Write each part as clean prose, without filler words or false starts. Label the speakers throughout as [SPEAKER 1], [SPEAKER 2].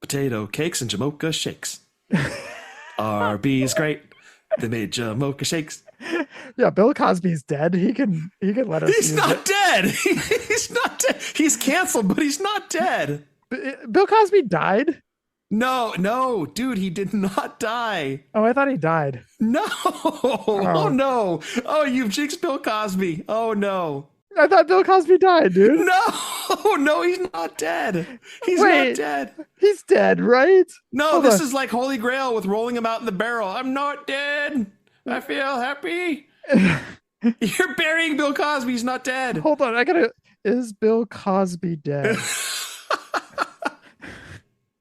[SPEAKER 1] potato cakes and Jamocha shakes. Arby's great. They made Jamocha shakes.
[SPEAKER 2] Yeah, Bill Cosby's dead. He can let us.
[SPEAKER 1] He's not dead. He's not dead. He's canceled, but he's not dead.
[SPEAKER 2] Bill Cosby died?
[SPEAKER 1] No, dude, he did not die.
[SPEAKER 2] Oh, I thought he died.
[SPEAKER 1] No. Oh no. Oh, you've jinxed Bill Cosby. Oh no.
[SPEAKER 2] I thought Bill Cosby died, dude.
[SPEAKER 1] No, he's not dead. He's not dead.
[SPEAKER 2] He's dead, right?
[SPEAKER 1] No, this is like Holy Grail with rolling him out in the barrel. I'm not dead. I feel happy. You're burying Bill Cosby. He's not dead.
[SPEAKER 2] Hold on. Is Bill Cosby dead?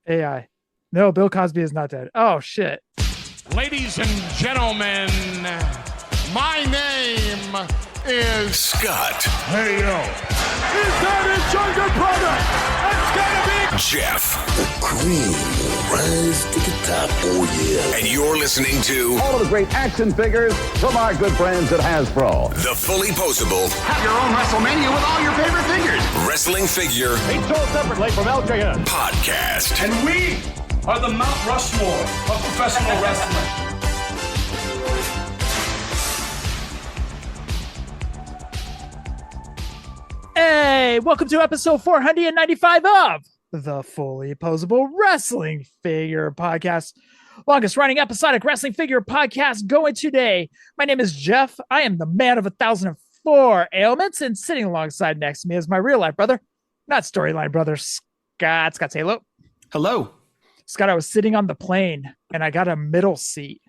[SPEAKER 2] AI. No, Bill Cosby is not dead. Oh, shit.
[SPEAKER 3] Ladies and gentlemen, my name is
[SPEAKER 4] Scott.
[SPEAKER 3] Hey, yo. Is that his younger brother? It's gonna be
[SPEAKER 4] Jeff.
[SPEAKER 5] The cream will rise to the top. Oh, yeah.
[SPEAKER 4] And you're listening to
[SPEAKER 6] all of the great action figures from our good friends at Hasbro.
[SPEAKER 4] The Fullyposeable.
[SPEAKER 7] Have your own Wrestlemania with all your favorite figures.
[SPEAKER 4] Wrestling figure.
[SPEAKER 6] Each sold separately from LJN.
[SPEAKER 4] Podcast.
[SPEAKER 8] And we are the Mount Rushmore of professional wrestling.
[SPEAKER 2] Hey, welcome to episode 495 of the Fullyposeable Wrestling Figure Podcast. Longest running episodic wrestling figure podcast going today. My name is Jeff. I am the man of 1,004 ailments, and sitting alongside next to me is my real life brother, not storyline brother, Scott. Scott, say hello.
[SPEAKER 1] Hello.
[SPEAKER 2] Scott, I was sitting on the plane and I got a middle seat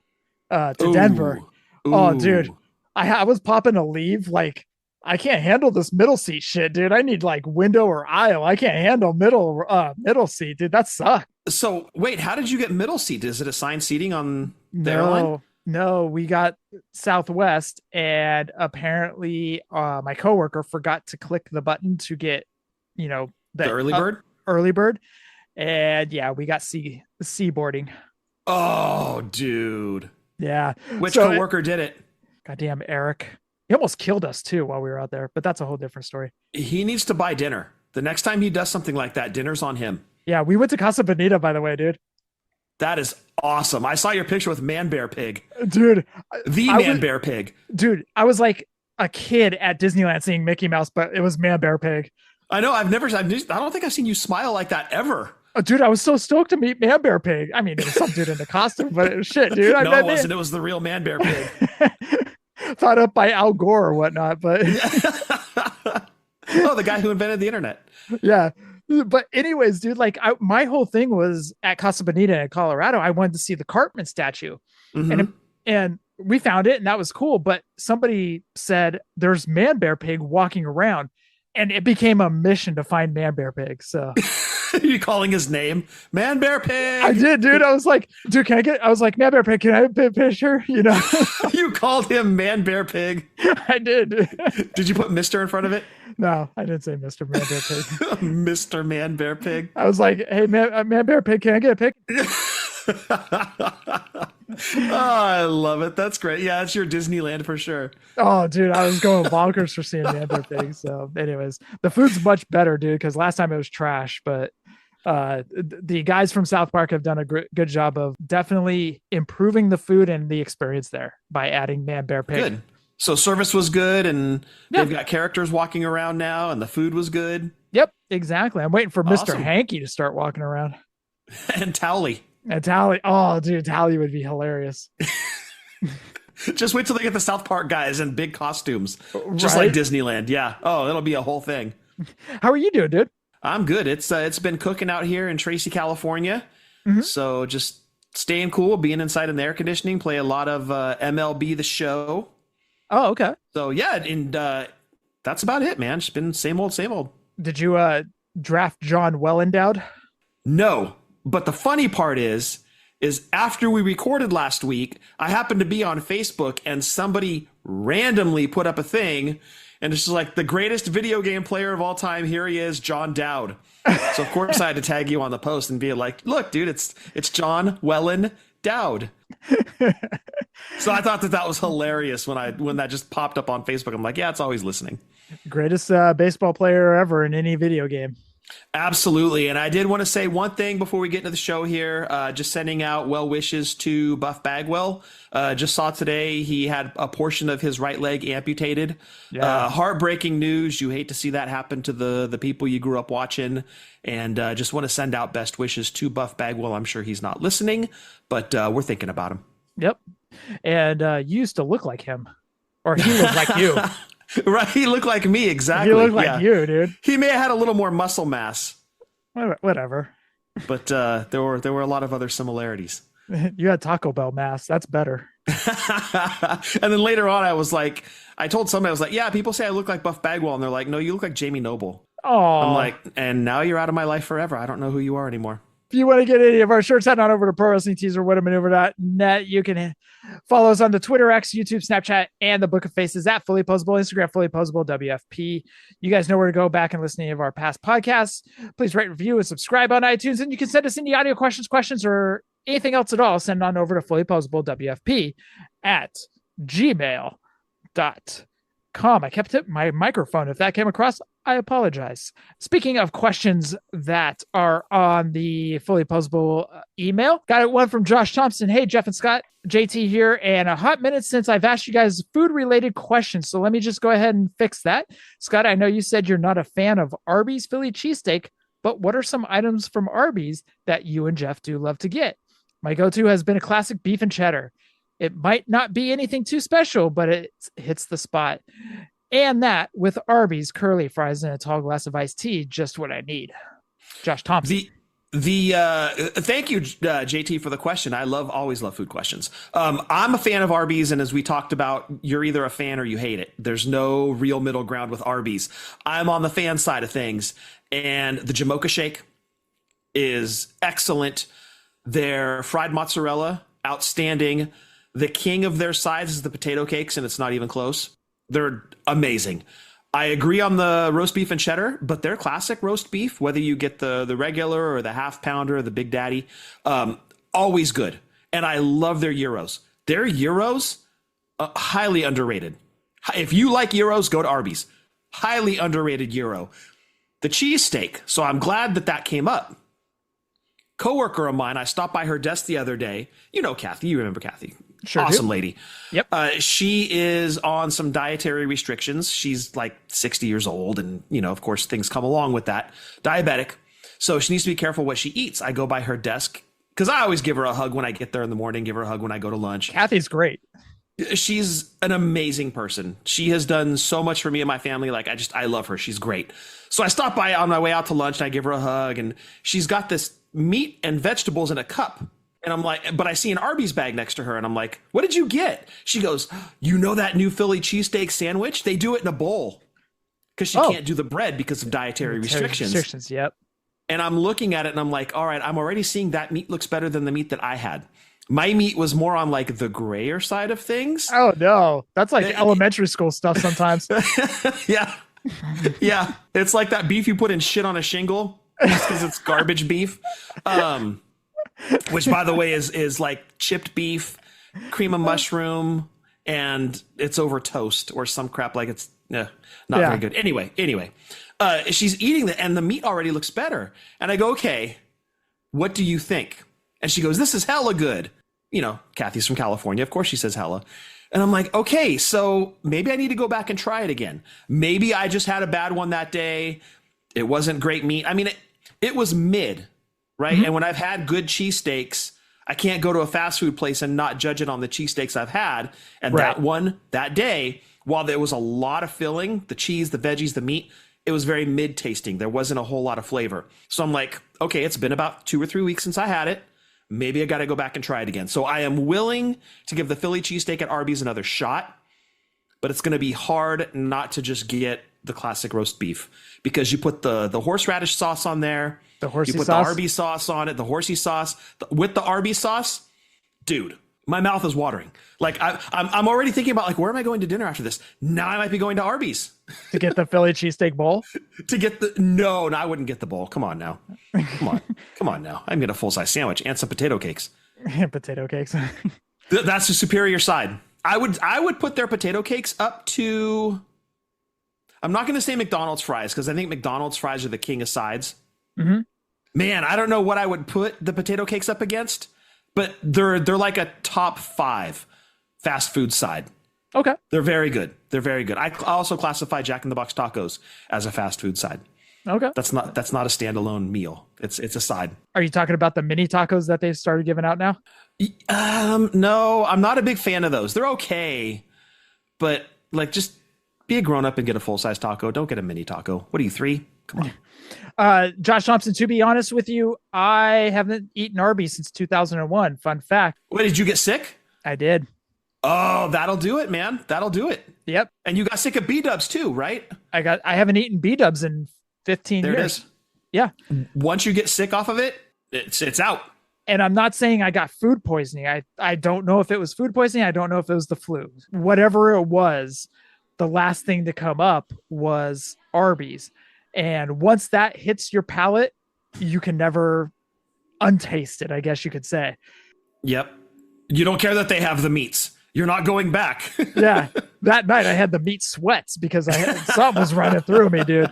[SPEAKER 2] to Denver. Oh, dude, I was popping to leave. Like, I can't handle this middle seat shit, dude. I need like window or aisle. I can't handle middle seat, dude. That sucks.
[SPEAKER 1] So wait, how did you get middle seat? Is it assigned seating on the airline?
[SPEAKER 2] No, we got Southwest, and apparently my coworker forgot to click the button to get, the early bird. And yeah, we got C boarding.
[SPEAKER 1] Oh, dude.
[SPEAKER 2] Yeah.
[SPEAKER 1] Which coworker did it?
[SPEAKER 2] Goddamn Eric. He almost killed us too while we were out there, but that's a whole different story.
[SPEAKER 1] He needs to buy dinner. The next time he does something like that, dinner's on him.
[SPEAKER 2] Yeah, we went to Casa Bonita, by the way, dude.
[SPEAKER 1] That is awesome. I saw your picture with Man Bear Pig.
[SPEAKER 2] Dude.
[SPEAKER 1] Man Bear Pig.
[SPEAKER 2] Dude, I was like a kid at Disneyland seeing Mickey Mouse, but it was Man Bear Pig.
[SPEAKER 1] I know. I don't think I've seen you smile like that ever.
[SPEAKER 2] Oh, dude, I was so stoked to meet Man Bear Pig. I mean, it was some dude in the costume, but it was shit, dude.
[SPEAKER 1] No, it wasn't. It was the real Man Bear Pig.
[SPEAKER 2] Thought up by Al Gore or whatnot, but
[SPEAKER 1] the guy who invented the internet.
[SPEAKER 2] Yeah. But anyways, dude, like my whole thing was at Casa Bonita in Colorado. I wanted to see the Cartman statue, and we found it, and that was cool. But somebody said there's Man Bear Pig walking around, and it became a mission to find Man Bear Pig. So
[SPEAKER 1] you calling his name Man Bear Pig?
[SPEAKER 2] I did, dude. I was like, dude, I was like, Man Bear Pig, can I have a picture?
[SPEAKER 1] You called him Man Bear Pig.
[SPEAKER 2] I did.
[SPEAKER 1] Did you put Mr. in front of it?
[SPEAKER 2] No, I didn't say Mr. Man Bear Pig.
[SPEAKER 1] Mr. Man Bear Pig.
[SPEAKER 2] I was like, hey, Man Bear Pig, can I get a pic?
[SPEAKER 1] Oh, I love it. That's great. Yeah, it's your Disneyland for sure.
[SPEAKER 2] Oh, dude, I was going bonkers for seeing Man Bear Pig. So anyways, the food's much better, dude, because last time it was trash. But the guys from South Park have done a good job of definitely improving the food and the experience there by adding Man Bear Pig.
[SPEAKER 1] Good. So service was good, and they've got characters walking around now, and the food was good.
[SPEAKER 2] Yep, exactly. I'm waiting for
[SPEAKER 1] Awesome.
[SPEAKER 2] Mr. Hanky to start walking around.
[SPEAKER 1] And Towley.
[SPEAKER 2] And Tally. Oh, dude, Tally would be hilarious.
[SPEAKER 1] Just wait till they get the South Park guys in big costumes, just like Disneyland. Yeah. Oh, it'll be a whole thing.
[SPEAKER 2] How are you doing, dude?
[SPEAKER 1] I'm good. It's been cooking out here in Tracy, California. So just staying cool, being inside in the air conditioning, play a lot of MLB The Show.
[SPEAKER 2] Oh, okay.
[SPEAKER 1] So yeah, and that's about it, man. It's been same old, same old.
[SPEAKER 2] Did you draft John Well Endowed?
[SPEAKER 1] No, but the funny part is after we recorded last week, I happened to be on Facebook and somebody randomly put up a thing, and it's just like the greatest video game player of all time. Here he is, John Dowd. So of course I had to tag you on the post and be like, look, dude, it's John Wellen Dowd. So I thought that was hilarious when that just popped up on Facebook. I'm like, yeah, it's always listening.
[SPEAKER 2] Greatest baseball player ever in any video game.
[SPEAKER 1] Absolutely. And I did want to say one thing before we get into the show here. Just sending out well wishes to Buff Bagwell. Just saw today he had a portion of his right leg amputated.
[SPEAKER 2] Yeah.
[SPEAKER 1] Heartbreaking news. You hate to see that happen to the people you grew up watching. And just want to send out best wishes to Buff Bagwell. I'm sure he's not listening, but we're thinking about him.
[SPEAKER 2] Yep. And you used to look like him, or he looked like you.
[SPEAKER 1] Right. He looked like me. Exactly.
[SPEAKER 2] He looked like you, dude.
[SPEAKER 1] He may have had a little more muscle mass,
[SPEAKER 2] Whatever.
[SPEAKER 1] but there were a lot of other similarities.
[SPEAKER 2] You had Taco Bell mass. That's better.
[SPEAKER 1] And then later on, I told somebody, I was like, yeah, people say I look like Buff Bagwell. And they're like, no, you look like Jamie Noble.
[SPEAKER 2] Oh,
[SPEAKER 1] I'm like, and now you're out of my life forever. I don't know who you are anymore.
[SPEAKER 2] if you want to get any of our shirts, head on over to Pro Wrestling Tees or whatmaneuver.net. You can follow us on the Twitter, X, YouTube, Snapchat, and the Book of Faces at Fullyposeable, Instagram, Fullyposeable, WFP. You guys know where to go back and listen to any of our past podcasts. Please rate, review, and subscribe on iTunes. And you can send us any audio questions, or anything else at all. Send on over to Fullyposeable, WFP at gmail.com. I kept it my microphone. If that came across, I apologize. Speaking of questions that are on the Fully Poseable email, got one from Josh Thompson. Hey, Jeff and Scott, JT here, and a hot minute since I've asked you guys food-related questions, so let me just go ahead and fix that. Scott, I know you said you're not a fan of Arby's Philly cheesesteak, but what are some items from Arby's that you and Jeff do love to get? My go-to has been a classic beef and cheddar. It might not be anything too special, but it hits the spot. And that with Arby's curly fries and a tall glass of iced tea, just what I need. Josh Thompson.
[SPEAKER 1] Thank you, JT, for the question. I always love food questions. I'm a fan of Arby's, and as we talked about, you're either a fan or you hate it. There's no real middle ground with Arby's. I'm on the fan side of things, and the Jamocha shake is excellent. Their fried mozzarella, outstanding. The king of their sides is the potato cakes, and it's not even close. They're amazing. I agree on the roast beef and cheddar, but their classic roast beef, whether you get the regular or the half pounder or the Big Daddy, always good. And I love their gyros. Their gyros, highly underrated. If you like gyros, go to Arby's. Highly underrated gyro. The cheesesteak. So I'm glad that came up. Coworker of mine, I stopped by her desk the other day. You know Kathy. You remember Kathy.
[SPEAKER 2] Sure
[SPEAKER 1] awesome
[SPEAKER 2] do.
[SPEAKER 1] Lady.
[SPEAKER 2] Yep.
[SPEAKER 1] She is on some dietary restrictions. She's like 60 years old. And, of course, things come along with that. Diabetic. So she needs to be careful what she eats. I go by her desk because I always give her a hug when I get there in the morning, give her a hug when I go to lunch.
[SPEAKER 2] Kathy's great.
[SPEAKER 1] She's an amazing person. She has done so much for me and my family. Like, I love her. She's great. So I stop by on my way out to lunch and I give her a hug, and she's got this meat and vegetables in a cup. And I'm like, but I see an Arby's bag next to her, and I'm like, what did you get? She goes, you know that new Philly cheesesteak sandwich? They do it in a bowl because she can't do the bread because of dietary restrictions.
[SPEAKER 2] Yep.
[SPEAKER 1] And I'm looking at it and I'm like, all right, I'm already seeing that meat looks better than the meat that I had. My meat was more on like the grayer side of things.
[SPEAKER 2] Oh no, that's like elementary school stuff sometimes.
[SPEAKER 1] Yeah. Yeah. It's like that beef you put in shit on a shingle because it's garbage beef. Which, by the way, is like chipped beef, cream of mushroom, and it's over toast or some crap like it's not very good. Anyway, she's eating it, and the meat already looks better. And I go, okay, what do you think? And she goes, this is hella good. Kathy's from California. Of course she says hella. And I'm like, okay, so maybe I need to go back and try it again. Maybe I just had a bad one that day. It wasn't great meat. I mean, it was mid. Right. Mm-hmm. And when I've had good cheesesteaks, I can't go to a fast food place and not judge it on the cheesesteaks I've had. And that one, that day, while there was a lot of filling, the cheese, the veggies, the meat, it was very mid tasting. There wasn't a whole lot of flavor. So I'm like, okay, it's been about 2 or 3 weeks since I had it. Maybe I got to go back and try it again. So I am willing to give the Philly cheesesteak at Arby's another shot, but it's going to be hard not to just get the classic roast beef because you put the horseradish sauce on there.
[SPEAKER 2] The horsey
[SPEAKER 1] you put
[SPEAKER 2] sauce?
[SPEAKER 1] the Arby's sauce on it, the horsey sauce with the Arby's sauce. Dude, my mouth is watering. Like I'm already thinking about like, where am I going to dinner after this? Now I might be going to Arby's
[SPEAKER 2] to get the Philly cheesesteak bowl.
[SPEAKER 1] To get no, I wouldn't get the bowl. Come on now. Come on now. I'm getting a full size sandwich and some potato cakes.
[SPEAKER 2] Potato cakes.
[SPEAKER 1] That's the superior side. I would put their potato cakes up to. I'm not going to say McDonald's fries because I think McDonald's fries are the king of sides.
[SPEAKER 2] Mm-hmm.
[SPEAKER 1] Man, I don't know what I would put the potato cakes up against, but they're like a top 5 fast food side.
[SPEAKER 2] Okay.
[SPEAKER 1] They're very good. They're very good. I also classify Jack in the Box tacos as a fast food side.
[SPEAKER 2] Okay.
[SPEAKER 1] That's not a standalone meal. It's a side.
[SPEAKER 2] Are you talking about the mini tacos that they've started giving out now?
[SPEAKER 1] No, I'm not a big fan of those. They're okay, but like just be a grown up and get a full size taco. Don't get a mini taco. What are you, 3? Come on.
[SPEAKER 2] Josh Thompson, to be honest with you, I haven't eaten Arby's since 2001. Fun fact.
[SPEAKER 1] Wait, did you get sick?
[SPEAKER 2] I did.
[SPEAKER 1] Oh, that'll do it, man. That'll do it.
[SPEAKER 2] Yep.
[SPEAKER 1] And you got sick of B-dubs too, right?
[SPEAKER 2] I haven't eaten B-dubs in 15
[SPEAKER 1] There
[SPEAKER 2] years.
[SPEAKER 1] it is.
[SPEAKER 2] Yeah.
[SPEAKER 1] Once you get sick off of it, it's out.
[SPEAKER 2] And I'm not saying I got food poisoning. I don't know if it was food poisoning. I don't know if it was the flu. Whatever it was, the last thing to come up was Arby's. And once that hits your palate, you can never untaste it, I guess you could say.
[SPEAKER 1] Yep. You don't care that they have the meats. You're not going back.
[SPEAKER 2] Yeah. That night I had the meat sweats because something was running through me, dude.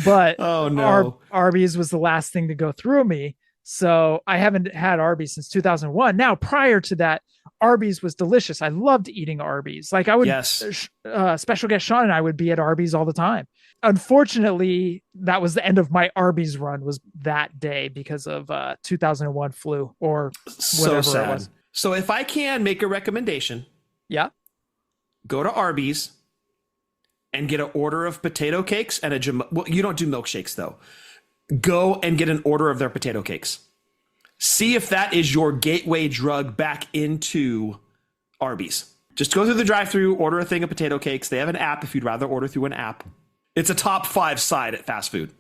[SPEAKER 2] But
[SPEAKER 1] Oh, no.
[SPEAKER 2] Arby's was the last thing to go through me. So I haven't had Arby's since 2001. Now, prior to that, Arby's was delicious. I loved eating Arby's. Like I would,
[SPEAKER 1] Yes.
[SPEAKER 2] Special guest Sean and I would be at Arby's all the time. Unfortunately, that was the end of my Arby's run was that day because of 2001 flu or whatever
[SPEAKER 1] So sad.
[SPEAKER 2] it was.
[SPEAKER 1] So if I can make a recommendation,
[SPEAKER 2] Yeah.
[SPEAKER 1] go to Arby's and get an order of potato cakes and well, you don't do milkshakes though. Go and get an order of their potato cakes. See if that is your gateway drug back into Arby's. Just go through the drive-thru, order a thing of potato cakes. They have an app if you'd rather order through an app. It's a top 5 side at fast food.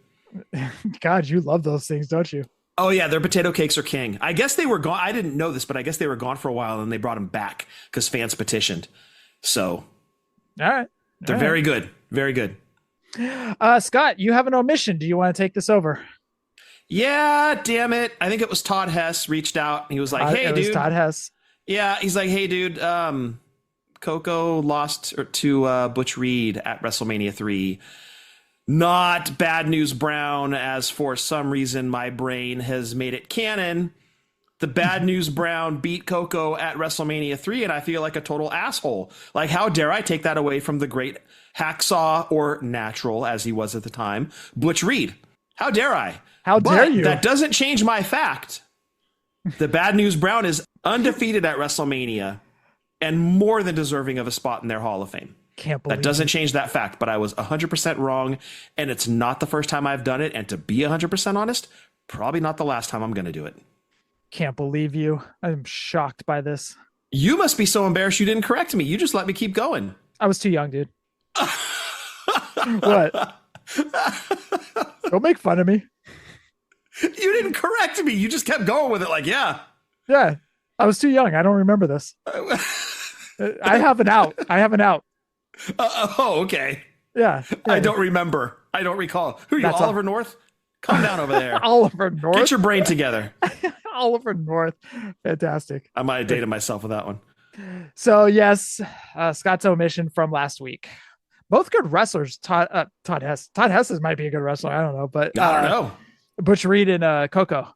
[SPEAKER 2] God, you love those things, don't you?
[SPEAKER 1] Oh yeah, their potato cakes are king. I guess they were gone. I didn't know this, but I guess they were gone for a while and they brought them back because fans petitioned. So
[SPEAKER 2] All right.
[SPEAKER 1] they're very good. Very good.
[SPEAKER 2] Scott, you have an omission. Do you want to take this over?
[SPEAKER 1] Yeah, damn it. I think it was Todd Hess reached out. He was like, hey,
[SPEAKER 2] it was
[SPEAKER 1] dude.
[SPEAKER 2] Todd Hess.
[SPEAKER 1] Yeah, he's like, hey, dude, Coco lost to Butch Reed at WrestleMania 3. Not Bad News Brown, as for some reason my brain has made it canon. The Bad News Brown beat Coco at WrestleMania 3, and I feel like a total asshole. Like, how dare I take that away from the great hacksaw, or natural, as he was at the time, Butch Reed? How dare I?
[SPEAKER 2] How dare you?
[SPEAKER 1] That doesn't change my fact. The Bad News Brown is undefeated at WrestleMania and more than deserving of a spot in their Hall of Fame.
[SPEAKER 2] Can't believe
[SPEAKER 1] That doesn't change that fact, but I was 100% wrong, and it's not the first time I've done it, and to be 100% honest, probably not the last time I'm going to do it.
[SPEAKER 2] Can't believe you. I'm shocked by this.
[SPEAKER 1] You must be so embarrassed you didn't correct me. You just let me keep going.
[SPEAKER 2] I was too young, dude. What? Don't make fun of me.
[SPEAKER 1] You didn't correct me. You just kept going with it like, yeah.
[SPEAKER 2] Yeah, I was too young. I don't remember this. I have an out.
[SPEAKER 1] Oh, okay.
[SPEAKER 2] Yeah.
[SPEAKER 1] I don't remember. I don't recall. Who are you,
[SPEAKER 2] That's
[SPEAKER 1] Oliver North? Calm down over there.
[SPEAKER 2] Oliver North.
[SPEAKER 1] Get your brain together.
[SPEAKER 2] Oliver North. Fantastic.
[SPEAKER 1] I might have dated myself with that one.
[SPEAKER 2] So yes, Scott's omission from last week. Both good wrestlers. Todd Hess. Todd Hess might be a good wrestler. I don't know, but
[SPEAKER 1] I don't know.
[SPEAKER 2] Butch Reed and Coco.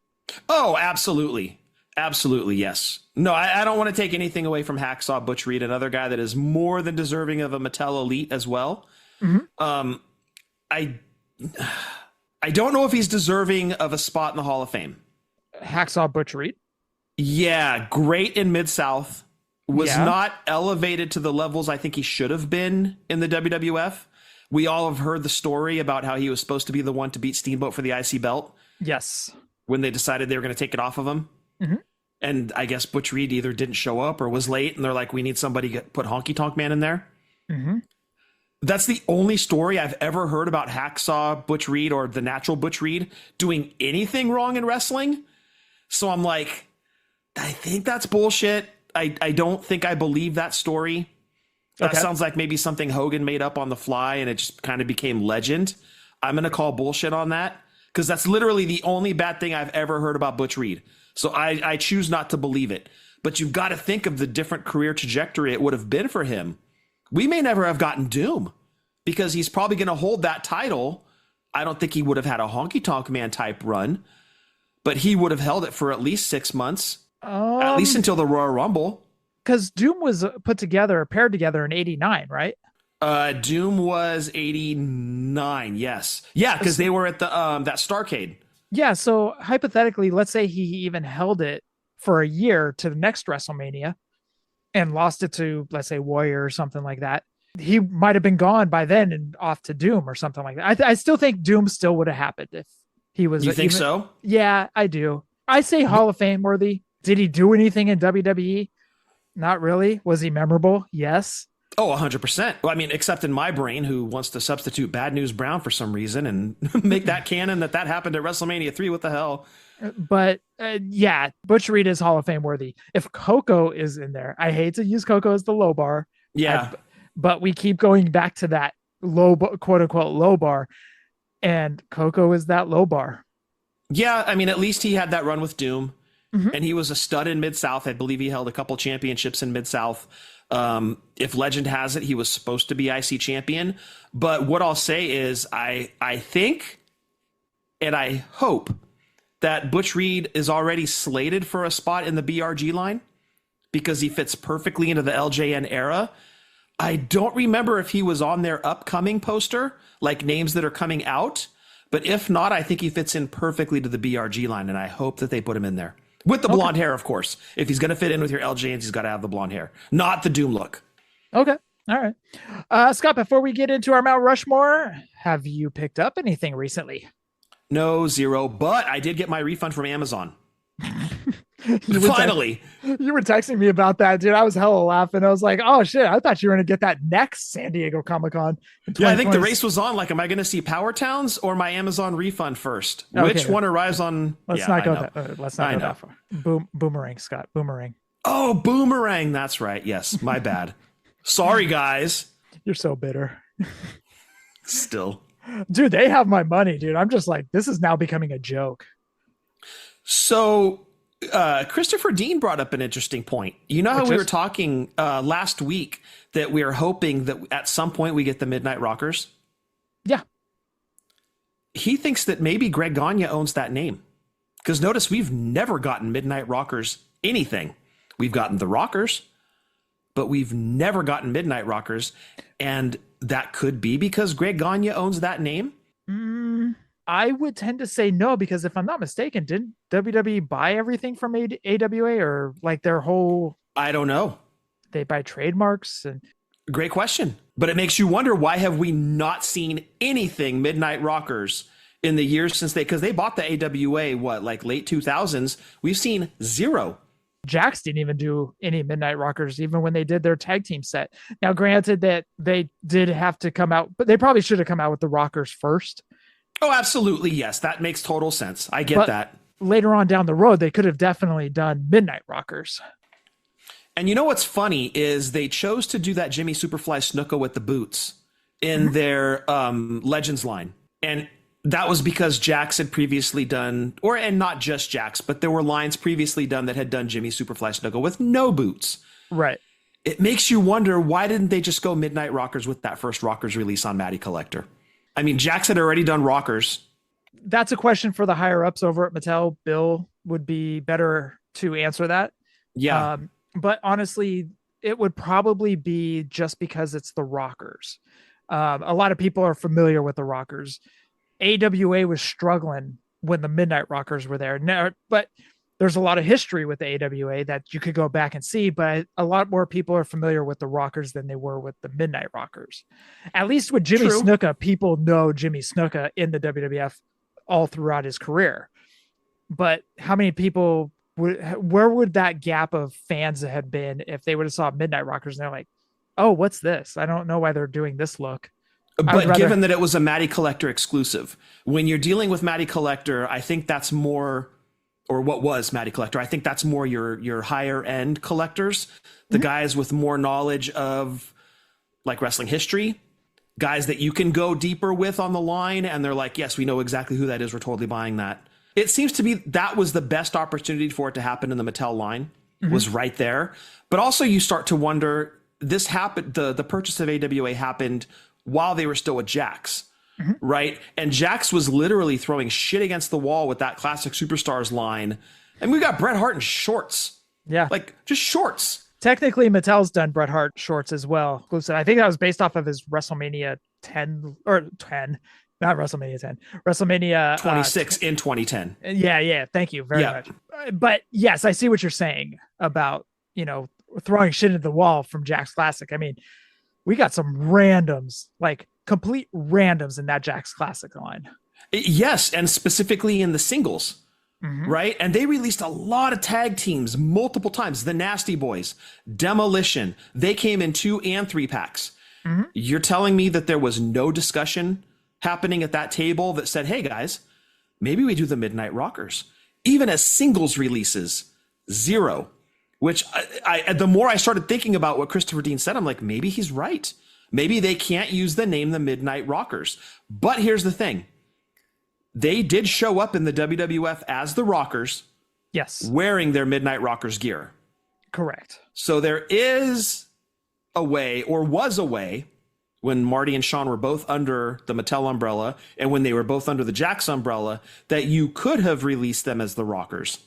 [SPEAKER 1] Oh, absolutely. Absolutely, yes. No, I don't want to take anything away from Hacksaw Butch Reed, another guy that is more than deserving of a Mattel Elite as well.
[SPEAKER 2] Mm-hmm.
[SPEAKER 1] I don't know if he's deserving of a spot in the Hall of Fame.
[SPEAKER 2] Hacksaw Butch Reed.
[SPEAKER 1] Yeah, great in Mid-South. Was
[SPEAKER 2] Yeah.
[SPEAKER 1] not elevated to the levels I think he should have been in the WWF. We all have heard the story about how he was supposed to be the one to beat Steamboat for the IC belt
[SPEAKER 2] Yes.
[SPEAKER 1] when they decided they were going to take it off of him.
[SPEAKER 2] Mm-hmm.
[SPEAKER 1] And I guess Butch Reed either didn't show up or was late, and they're like, we need somebody to put Honky Tonk Man in there.
[SPEAKER 2] Mm-hmm.
[SPEAKER 1] That's the only story I've ever heard about Hacksaw Butch Reed or the natural Butch Reed doing anything wrong in wrestling. So I'm like, I think that's bullshit. I don't think I believe that story. That
[SPEAKER 2] Okay.
[SPEAKER 1] sounds like maybe something Hogan made up on the fly and it just kind of became legend. I'm going to call bullshit on that because that's literally the only bad thing I've ever heard about Butch Reed. So I choose not to believe it. But you've got to think of the different career trajectory it would have been for him. We may never have gotten Doom. because he's probably going to hold that title. I don't think he would have had a Honky Tonk Man type run, but he would have held it for at least 6 months, at least until the Royal Rumble.
[SPEAKER 2] Because Doom was paired together in 89, right?
[SPEAKER 1] Doom was 89. Yes. Yeah. Because they were at the, that Starcade.
[SPEAKER 2] Yeah. So hypothetically, let's say he even held it for a year to the next WrestleMania and lost it to, let's say, Warrior or something like that. He might have been gone by then and off to Doom or something like that. I still think Doom still would have happened if he was.
[SPEAKER 1] You think so?
[SPEAKER 2] Yeah, I do. I say Hall of Fame worthy. Did he do anything in WWE? Not really. Was he memorable? Yes.
[SPEAKER 1] Oh, 100%. Well, I mean, except in my brain, who wants to substitute Bad News Brown for some reason and make that canon that happened at WrestleMania 3. What the hell?
[SPEAKER 2] But yeah, Butch Reed is Hall of Fame worthy. If Coco is in there, I hate to use Coco as the low bar.
[SPEAKER 1] Yeah.
[SPEAKER 2] But we keep going back to that quote unquote low bar, and Coco is that low bar.
[SPEAKER 1] Yeah. I mean, at least he had that run with Doom, and he was a stud in Mid-South. I believe he held a couple championships in Mid-South. If legend has it, he was supposed to be IC champion. But what I'll say is I think, and I hope that Butch Reed is already slated for a spot in the BRG line because he fits perfectly into the LJN era. I don't remember if he was on their upcoming poster, like names that are coming out. But if not, I think he fits in perfectly to the BRG line, and I hope that they put him in there. With the blonde hair, of course. If he's going to fit in with your LJNs, he's got to have the blonde hair, not the Doom look.
[SPEAKER 2] Okay. All right. Scott, before we get into our Mount Rushmore, have you picked up anything recently?
[SPEAKER 1] No, zero. But I did get my refund from Amazon. Finally.
[SPEAKER 2] You were texting me about that, dude. I was hella laughing. I was like, oh shit, I thought you were going to get that next San Diego Comic-Con.
[SPEAKER 1] Yeah, I think the race was on. Like, am I going to see Power Towns or my Amazon refund first? Okay. Which one arrives on?
[SPEAKER 2] Let's not go that far. Boomerang, Scott. Boomerang.
[SPEAKER 1] Oh, Boomerang. That's right. Yes, my bad. Sorry, guys.
[SPEAKER 2] You're so bitter.
[SPEAKER 1] Still.
[SPEAKER 2] Dude, they have my money, dude. I'm just like, this is now becoming a joke.
[SPEAKER 1] So Christopher Dean brought up an interesting point. You know how we were talking last week that we are hoping that at some point we get the Midnight Rockers?
[SPEAKER 2] Yeah.
[SPEAKER 1] He thinks that maybe Greg Gagne owns that name. Because notice, we've never gotten Midnight Rockers anything. We've gotten the Rockers, but we've never gotten Midnight Rockers. And that could be because Greg Gagne owns that name?
[SPEAKER 2] I would tend to say no, because if I'm not mistaken, didn't WWE buy everything from AWA, or like their whole...
[SPEAKER 1] I don't know.
[SPEAKER 2] They buy trademarks? And
[SPEAKER 1] great question. But it makes you wonder, why have we not seen anything Midnight Rockers in the years since because they bought the AWA, like late 2000s? We've seen zero.
[SPEAKER 2] Jax didn't even do any Midnight Rockers, even when they did their tag team set. Now, granted that they did have to come out, but they probably should have come out with the Rockers first.
[SPEAKER 1] Oh, absolutely. Yes. That makes total sense. I get that.
[SPEAKER 2] Later on down the road, they could have definitely done Midnight Rockers.
[SPEAKER 1] And you know what's funny is they chose to do that Jimmy Superfly Snuka with the boots in their Legends line. And that was because Jax had previously done, and not just Jax, but there were lines previously done that had done Jimmy Superfly Snuka with no boots.
[SPEAKER 2] Right.
[SPEAKER 1] It makes you wonder, why didn't they just go Midnight Rockers with that first Rockers release on Matty Collector? I mean, Jax had already done Rockers.
[SPEAKER 2] That's a question for the higher ups over at Mattel. Bill would be better to answer that.
[SPEAKER 1] Yeah.
[SPEAKER 2] But honestly, it would probably be just because it's the Rockers. A lot of people are familiar with the Rockers. AWA was struggling when the Midnight Rockers were there. Now, but there's a lot of history with the AWA that you could go back and see, but a lot more people are familiar with the Rockers than they were with the Midnight Rockers. At least with Jimmy Snuka, people know Jimmy Snuka in the WWF all throughout his career. But how many people where would that gap of fans have been if they would have saw Midnight Rockers and they're like, oh, what's this? I don't know why they're doing this look.
[SPEAKER 1] But given that it was a Matty Collector exclusive, when you're dealing with Matty Collector, I think that's more, or what was Matty Collector, I think that's more your higher end collectors, the guys with more knowledge of like wrestling history, guys that you can go deeper with on the line. And they're like, yes, we know exactly who that is. We're totally buying that. It seems to be that was the best opportunity for it to happen in the Mattel line, was right there. But also you start to wonder, this happened, the purchase of AWA happened while they were still with Jax. Right. And Jax was literally throwing shit against the wall with that classic superstars line. And we got Bret Hart in shorts.
[SPEAKER 2] Yeah.
[SPEAKER 1] Like just shorts.
[SPEAKER 2] Technically, Mattel's done Bret Hart shorts as well. Exclusive. I think that was based off of his WrestleMania 10 or 10, not WrestleMania 10, WrestleMania
[SPEAKER 1] 26 in 2010.
[SPEAKER 2] Yeah. Thank you very much. But yes, I see what you're saying about, throwing shit into the wall from Jax Classic. I mean, we got some randoms, like complete randoms in that Jax Classic line.
[SPEAKER 1] Yes. And specifically in the singles. Right. And they released a lot of tag teams multiple times. The Nasty Boys, Demolition. They came in 2 and 3 packs. You're telling me that there was no discussion happening at that table that said, hey, guys, maybe we do the Midnight Rockers. Even as singles releases, 0. Which the more I started thinking about what Christopher Dean said, I'm like, maybe he's right. Maybe they can't use the name the Midnight Rockers. But here's the thing. They did show up in the WWF as the Rockers.
[SPEAKER 2] Yes.
[SPEAKER 1] Wearing their Midnight Rockers gear.
[SPEAKER 2] Correct.
[SPEAKER 1] So there is a way, or was a way, when Marty and Sean were both under the Mattel umbrella and when they were both under the Jax umbrella, that you could have released them as the Rockers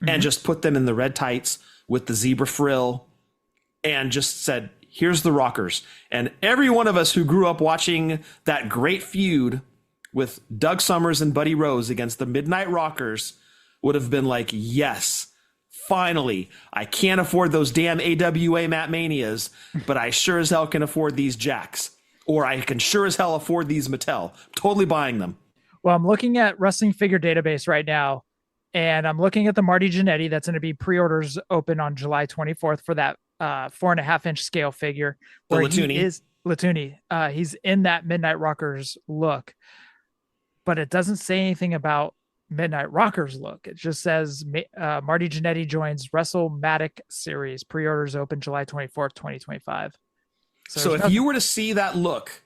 [SPEAKER 1] and just put them in the red tights with the zebra frill and just said, here's the Rockers. And every one of us who grew up watching that great feud with Doug Summers and Buddy Rose against the Midnight Rockers would have been like, yes, finally, I can't afford those damn AWA Matt Manias, but I sure as hell can afford these Jacks, or I can sure as hell afford these Mattel. totally buying them.
[SPEAKER 2] Well, I'm looking at Wrestling Figure Database right now, and I'm looking at the Marty Jannetty. That's going to be pre-orders open on July 24th for that 4.5-inch scale figure. Where he is Latoonie. He's in that Midnight Rockers look. But it doesn't say anything about Midnight Rockers look. It just says Marty Jannetty joins WrestleMatic series. Pre-orders open July 24th, 2025.
[SPEAKER 1] So if you were to see that look,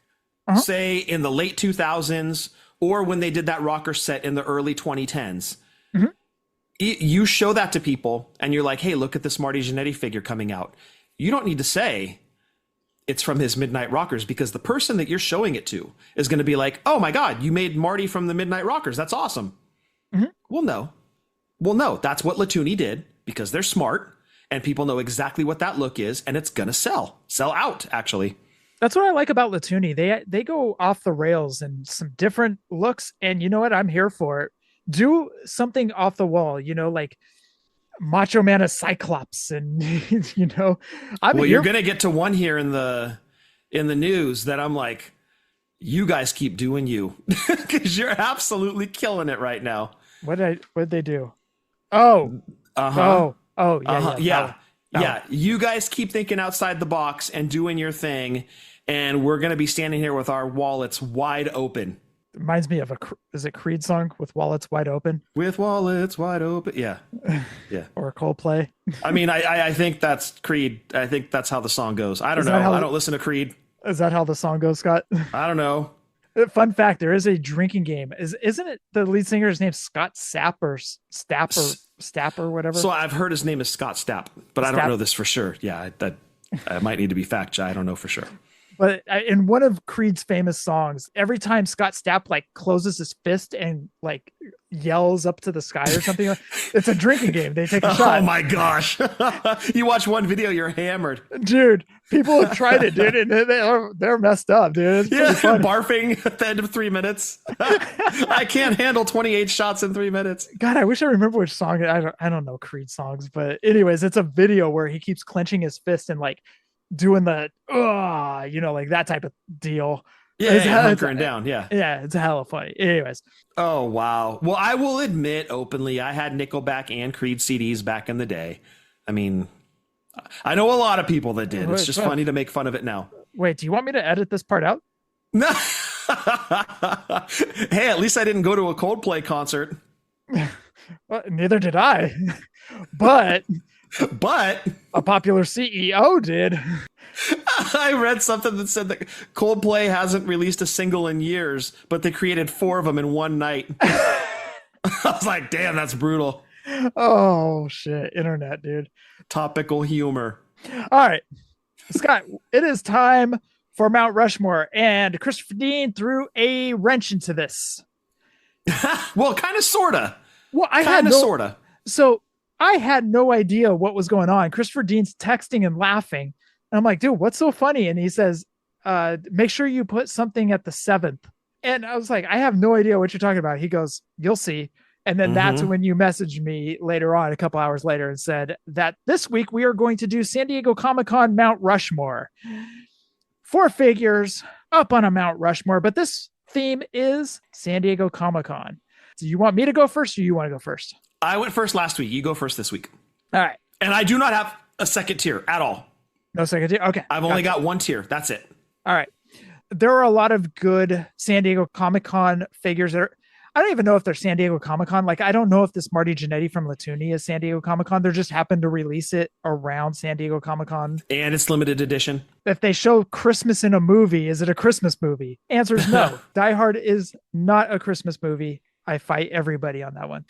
[SPEAKER 1] say in the late 2000s, or when they did that rocker set in the early 2010s, you show that to people and you're like, hey, look at this Marty Jannetty figure coming out. You don't need to say it's from his Midnight Rockers, because the person that you're showing it to is going to be like, oh my God, you made Marty from the Midnight Rockers. That's awesome. Well, no, that's what Latoonie did, because they're smart and people know exactly what that look is, and it's going to sell out, actually.
[SPEAKER 2] That's what I like about Latoonie. They go off the rails and some different looks, and you know what? I'm here for it. Do something off the wall, like Macho Man as Cyclops, and you're
[SPEAKER 1] going to get to one here in the news that I'm like, you guys keep doing you, because you're absolutely killing it right now.
[SPEAKER 2] What'd they do? Yeah.
[SPEAKER 1] You guys keep thinking outside the box and doing your thing, and we're going to be standing here with our wallets wide open.
[SPEAKER 2] Reminds me of is it Creed song, with wallets wide open?
[SPEAKER 1] With wallets wide open. Yeah.
[SPEAKER 2] Or Coldplay.
[SPEAKER 1] I mean, I think that's Creed. I think that's how the song goes. I don't know. I don't listen to Creed.
[SPEAKER 2] Is that how the song goes, Scott?
[SPEAKER 1] I don't know.
[SPEAKER 2] Fun fact, there is a drinking game. Isn't it the lead singer's name Scott Stapp or Stapp or whatever?
[SPEAKER 1] So I've heard his name is Scott Stapp, but I don't know this for sure. Yeah, I might need to be fact checked. I don't know for sure.
[SPEAKER 2] But in one of Creed's famous songs, every time Scott Stapp closes his fist and yells up to the sky or something, it's a drinking game. They take a shot.
[SPEAKER 1] Oh my gosh. You watch one video, you're hammered.
[SPEAKER 2] Dude, people have tried it, dude, and they're messed up, dude.
[SPEAKER 1] Barfing at the end of 3 minutes. I can't handle 28 shots in 3 minutes.
[SPEAKER 2] God, I wish I remember which song. I don't know Creed songs, but anyways, it's a video where he keeps clenching his fist and doing the that type of deal.
[SPEAKER 1] Hunkering down.
[SPEAKER 2] It's hella funny. Anyways.
[SPEAKER 1] Oh wow. Well, I will admit openly, I had Nickelback and Creed CDs back in the day. I mean, I know a lot of people that did. It's just funny to make fun of it now.
[SPEAKER 2] Wait, do you want me to edit this part out?
[SPEAKER 1] No. Hey, at least I didn't go to a Coldplay concert.
[SPEAKER 2] Well, neither did I. But a popular CEO did.
[SPEAKER 1] I read something that said that Coldplay hasn't released a single in years, but they created 4 of them in one night. I was like, damn, that's brutal.
[SPEAKER 2] Oh, shit. Internet, dude.
[SPEAKER 1] Topical humor.
[SPEAKER 2] All right. Scott, it is time for Mount Rushmore. And Christopher Dean threw a wrench into this.
[SPEAKER 1] Well, kind of, sorta.
[SPEAKER 2] Well, sorta. So I had no idea what was going on. Christopher Dean's texting and laughing. And I'm like, dude, what's so funny? And he says, make sure you put something at the 7th. And I was like, I have no idea what you're talking about. He goes, you'll see. And then that's when you messaged me later on, a couple hours later, and said that this week we are going to do San Diego Comic-Con Mount Rushmore. 4 figures up on a Mount Rushmore, but this theme is San Diego Comic-Con. Do you want me to go first, or you want to go first?
[SPEAKER 1] I went first last week. You go first this week.
[SPEAKER 2] All right.
[SPEAKER 1] And I do not have a second tier at all.
[SPEAKER 2] No second tier? Okay.
[SPEAKER 1] I've only got 1 tier. That's it.
[SPEAKER 2] All right. There are a lot of good San Diego Comic-Con figures that are, I don't even know if they're San Diego Comic-Con. Like, I don't know if this Marty Jannetty from Toonie is San Diego Comic-Con. They just happened to release it around San Diego Comic-Con.
[SPEAKER 1] And it's limited edition.
[SPEAKER 2] If they show Christmas in a movie, is it a Christmas movie? Answer is no. Die Hard is not a Christmas movie. I fight everybody on that one.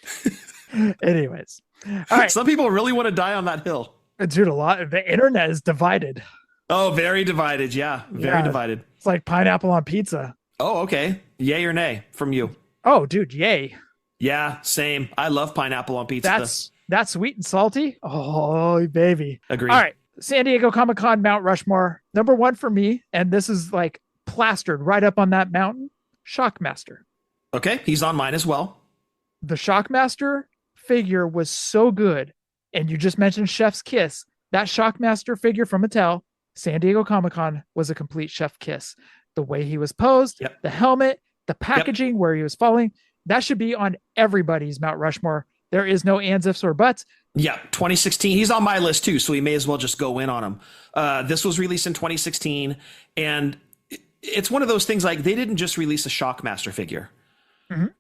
[SPEAKER 2] Anyways. All right.
[SPEAKER 1] Some people really want to die on that hill.
[SPEAKER 2] Dude, a lot. The internet is divided.
[SPEAKER 1] Oh, very divided. Yeah. Very divided.
[SPEAKER 2] It's like pineapple on pizza.
[SPEAKER 1] Oh, okay. Yay or nay from you?
[SPEAKER 2] Oh, dude, yay.
[SPEAKER 1] Yeah, same. I love pineapple on pizza.
[SPEAKER 2] That's sweet and salty. Oh, baby.
[SPEAKER 1] Agreed.
[SPEAKER 2] All right. San Diego Comic-Con Mount Rushmore. Number 1 for me, and this is like plastered right up on that mountain, Shockmaster.
[SPEAKER 1] Okay, he's on mine as well.
[SPEAKER 2] The Shockmaster figure was so good, and you just mentioned Chef's Kiss. That Shockmaster figure from Mattel, San Diego Comic-Con, was a complete chef kiss. The way he was posed, the helmet, the packaging, where he was falling, that should be on everybody's Mount Rushmore. There is no ands, ifs, or buts.
[SPEAKER 1] Yeah, 2016. He's on my list too, so we may as well just go in on him. This was released in 2016, and it's one of those things, like, they didn't just release a Shockmaster figure,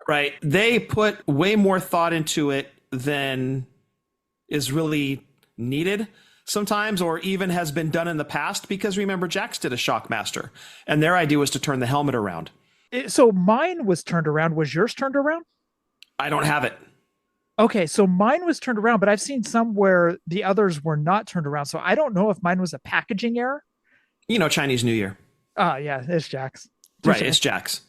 [SPEAKER 1] right? They put way more thought into it than is really needed sometimes, or even has been done in the past, because remember, Jax did a Shockmaster, and their idea was to turn the helmet around.
[SPEAKER 2] So mine was turned around. Was yours turned around?
[SPEAKER 1] I don't have it.
[SPEAKER 2] Okay, so mine was turned around, but I've seen some where the others were not turned around. So I don't know if mine was a packaging error.
[SPEAKER 1] You know, Chinese New Year.
[SPEAKER 2] Oh, yeah, it's Jax.
[SPEAKER 1] Right, it's Jax.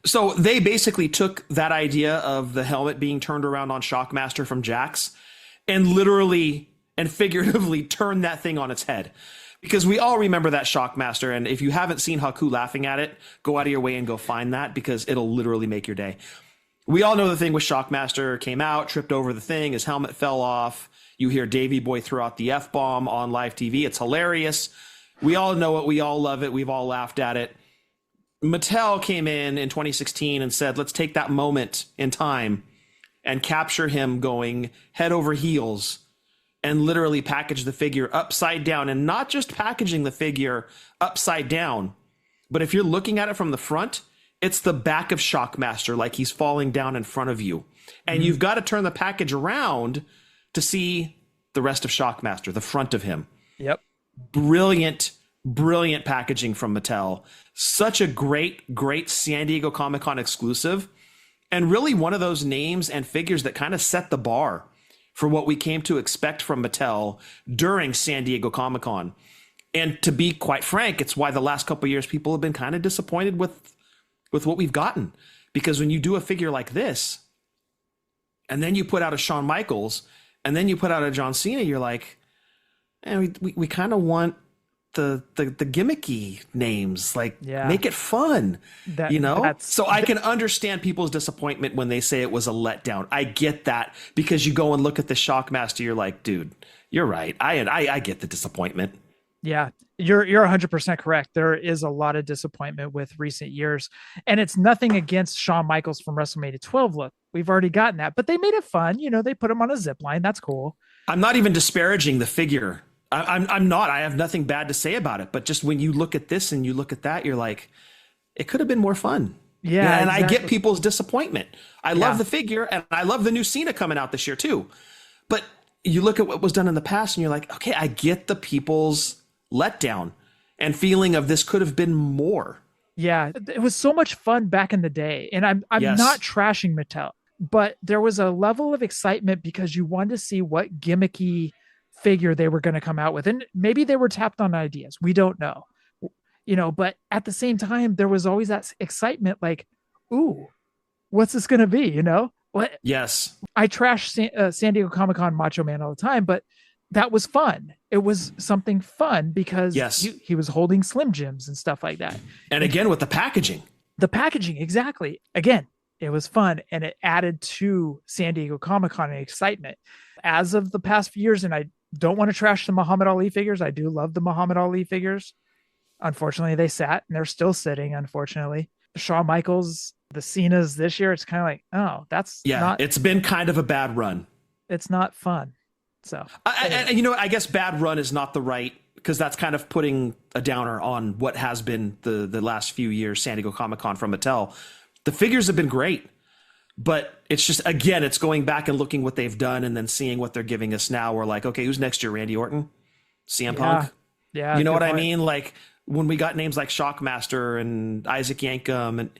[SPEAKER 1] So they basically took that idea of the helmet being turned around on Shockmaster from Jax and literally and figuratively turned that thing on its head. Because we all remember that Shockmaster, and if you haven't seen Haku laughing at it, go out of your way and go find that, because it'll literally make your day. We all know the thing with Shockmaster came out, tripped over the thing, his helmet fell off. You hear Davey Boy throw out the F-bomb on live TV. It's hilarious. We all know it. We all love it. We've all laughed at it. Mattel came in 2016 and said, let's take that moment in time and capture him going head over heels and literally package the figure upside down, and not just packaging the figure upside down, but if you're looking at it from the front, it's the back of Shockmaster, like he's falling down in front of you. And you've got to turn the package around to see the rest of Shockmaster, the front of him.
[SPEAKER 2] Yep.
[SPEAKER 1] Brilliant packaging from Mattel. Such a great San Diego Comic-Con exclusive. And really one of those names and figures that kind of set the bar for what we came to expect from Mattel during San Diego Comic-Con. And to be quite frank, it's why the last couple of years people have been kind of disappointed with what we've gotten. Because when you do a figure like this, and then you put out a Shawn Michaels, and then you put out a John Cena, you're like, man, we kind of want the gimmicky names, like, make it fun, you know? So I can understand people's disappointment when they say it was a letdown. I get that, because you go and look at the Shockmaster, you're like, dude, you're right. I get the disappointment.
[SPEAKER 2] Yeah, you're 100% correct. There is a lot of disappointment with recent years, and it's nothing against Shawn Michaels from WrestleMania 12. Look, we've already gotten that, but they made it fun. You know, they put him on a zip line. That's cool.
[SPEAKER 1] I'm not even disparaging the figure. I'm not. I have nothing bad to say about it. But just when you look at this and you look at that, you're like, it could have been more fun.
[SPEAKER 2] Yeah,
[SPEAKER 1] and
[SPEAKER 2] exactly.
[SPEAKER 1] I get people's disappointment. I love the figure, and I love the new Cena coming out this year too. But you look at what was done in the past, and you're like, okay, I get the people's letdown and feeling of this could have been more.
[SPEAKER 2] Yeah, it was so much fun back in the day, and I'm not trashing Mattel, but there was a level of excitement because you wanted to see what gimmicky figure they were going to come out with, and maybe they were tapped on ideas. We don't know. but at the same time, there was always that excitement, like, ooh, what's this going to be? What?
[SPEAKER 1] Yes.
[SPEAKER 2] I trash San Diego Comic-Con Macho Man all the time, but that was fun. It was something fun because he was holding Slim Jims and stuff like that.
[SPEAKER 1] And again, with the packaging.
[SPEAKER 2] The packaging, exactly. Again, it was fun, and it added to San Diego Comic-Con and excitement. As of the past few years, and I don't want to trash the Muhammad Ali figures. I do love the Muhammad Ali figures. Unfortunately, they sat, and they're still sitting, unfortunately. Shawn Michaels, the Cenas this year, it's kind of like, oh, that's
[SPEAKER 1] it's been kind of a bad run.
[SPEAKER 2] It's not fun. So,
[SPEAKER 1] I guess bad run is not the right, because that's kind of putting a downer on what has been the last few years San Diego Comic-Con from Mattel. The figures have been great, but it's just, again, it's going back and looking what they've done and then seeing what they're giving us now. We're like, okay, who's next year? Randy Orton? CM Punk?
[SPEAKER 2] Yeah.
[SPEAKER 1] You know what I mean? Like, when we got names like Shockmaster and Isaac Yankem, and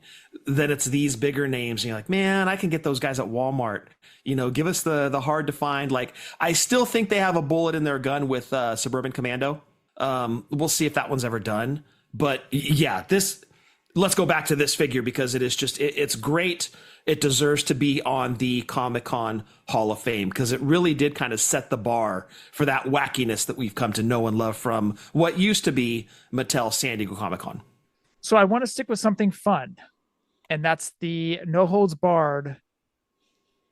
[SPEAKER 1] then it's these bigger names, and you're like, man, I can get those guys at Walmart. Give us the hard to find. Like, I still think they have a bullet in their gun with Suburban Commando. We'll see if that one's ever done. But yeah, let's go back to this figure, because it is just, it's great. It deserves to be on the Comic-Con Hall of Fame, because it really did kind of set the bar for that wackiness that we've come to know and love from what used to be Mattel San Diego Comic-Con.
[SPEAKER 2] So I want to stick with something fun, and that's the No Holds Barred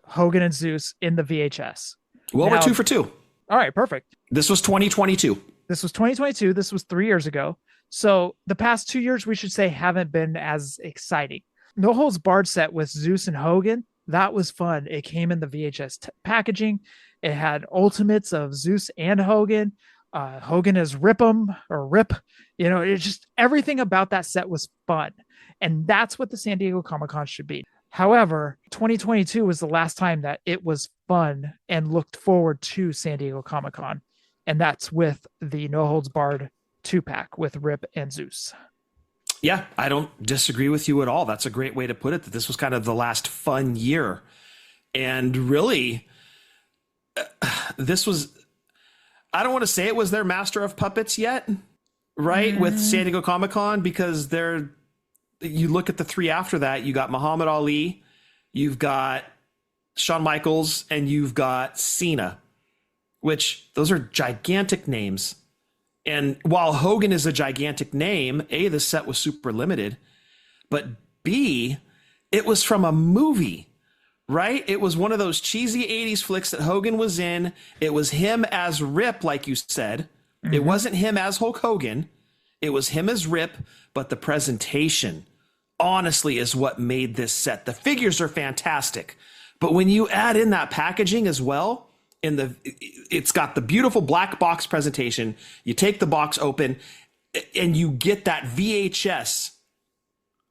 [SPEAKER 2] Hogan and Zeus in the VHS.
[SPEAKER 1] Well, we're 2 for 2.
[SPEAKER 2] All right, perfect.
[SPEAKER 1] This was 2022.
[SPEAKER 2] This was 2022. This was 3 years ago. So the past 2 years, we should say, haven't been as exciting. No Holds Barred set with Zeus and Hogan, that was fun. It came in the VHS packaging. It had ultimates of Zeus and Hogan. Hogan is Rip. It's just everything about that set was fun. And that's what the San Diego Comic-Con should be. However, 2022 was the last time that it was fun and looked forward to San Diego Comic-Con. And that's with the No Holds Barred 2-pack with Rip and Zeus.
[SPEAKER 1] Yeah, I don't disagree with you at all. That's a great way to put it, that this was kind of the last fun year. And really, this was, I don't want to say it was their Master of Puppets yet, right? With San Diego Comic-Con, because you look at the 3 after that, you got Muhammad Ali, you've got Shawn Michaels, and you've got Cena, which those are gigantic names. And while Hogan is a gigantic name, A, the set was super limited, but B, it was from a movie, right? It was one of those cheesy 80s flicks that Hogan was in. It was him as Rip, like you said. Mm-hmm. It wasn't him as Hulk Hogan. It was him as Rip, but the presentation, honestly, is what made this set. The figures are fantastic, but when you add in that packaging as well, it's got the beautiful black box presentation. You take the box open and you get that VHS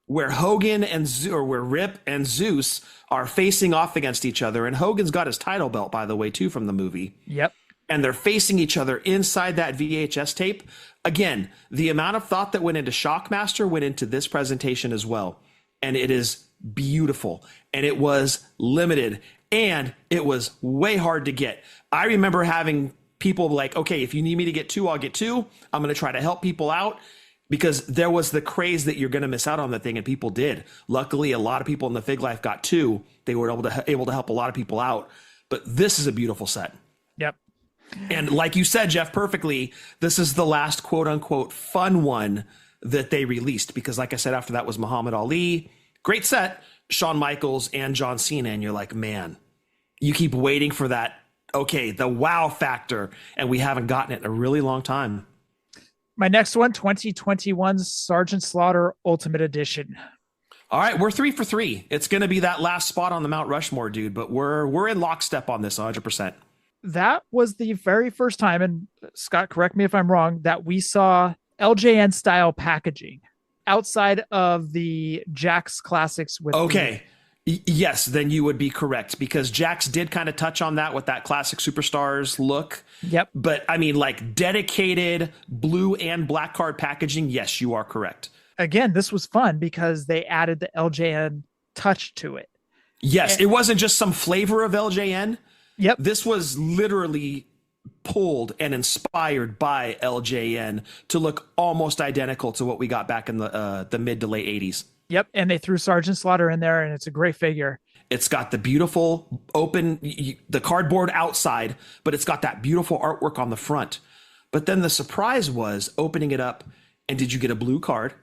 [SPEAKER 1] where Hogan where Rip and Zeus are facing off against each other. And Hogan's got his title belt, by the way, too, from the movie.
[SPEAKER 2] Yep.
[SPEAKER 1] And they're facing each other inside that VHS tape. Again, the amount of thought that went into Shockmaster went into this presentation as well. And it is beautiful. And it was limited. And it was way hard to get. I remember having people like, okay, if you need me to get 2, I'll get 2. I'm going to try to help people out, because there was the craze that you're going to miss out on the thing, and people did. Luckily, a lot of people in the Fig Life got 2. They were able to help a lot of people out. But this is a beautiful set.
[SPEAKER 2] Yep.
[SPEAKER 1] And like you said, Jeff, perfectly, this is the last quote unquote fun one that they released, because like I said, after that was Muhammad Ali. Great set. Shawn Michaels and John Cena, and you're like, man, you keep waiting for that, okay, the wow factor, and we haven't gotten it in a really long time.
[SPEAKER 2] My next one, 2021 Sergeant Slaughter Ultimate Edition.
[SPEAKER 1] All right, we're 3 for 3. It's going to be that last spot on the Mount Rushmore, dude, but we're in lockstep on this 100%.
[SPEAKER 2] That was the very first time, and Scott, correct me if I'm wrong, that we saw LJN style packaging outside of the Jax Classics with
[SPEAKER 1] yes, then you would be correct, because Jax did kind of touch on that with that Classic Superstars look.
[SPEAKER 2] Yep.
[SPEAKER 1] But I mean, like dedicated blue and black card packaging, yes, you are correct.
[SPEAKER 2] Again, this was fun because they added the LJN touch to it.
[SPEAKER 1] Yes, it wasn't just some flavor of LJN.
[SPEAKER 2] Yep.
[SPEAKER 1] This was literally pulled and inspired by LJN to look almost identical to what we got back in the mid to late 80s.
[SPEAKER 2] Yep. And they threw Sergeant Slaughter in there, and it's a great figure.
[SPEAKER 1] It's got the beautiful open, the cardboard outside, but it's got that beautiful artwork on the front. But then the surprise was opening it up, and did you get a blue card?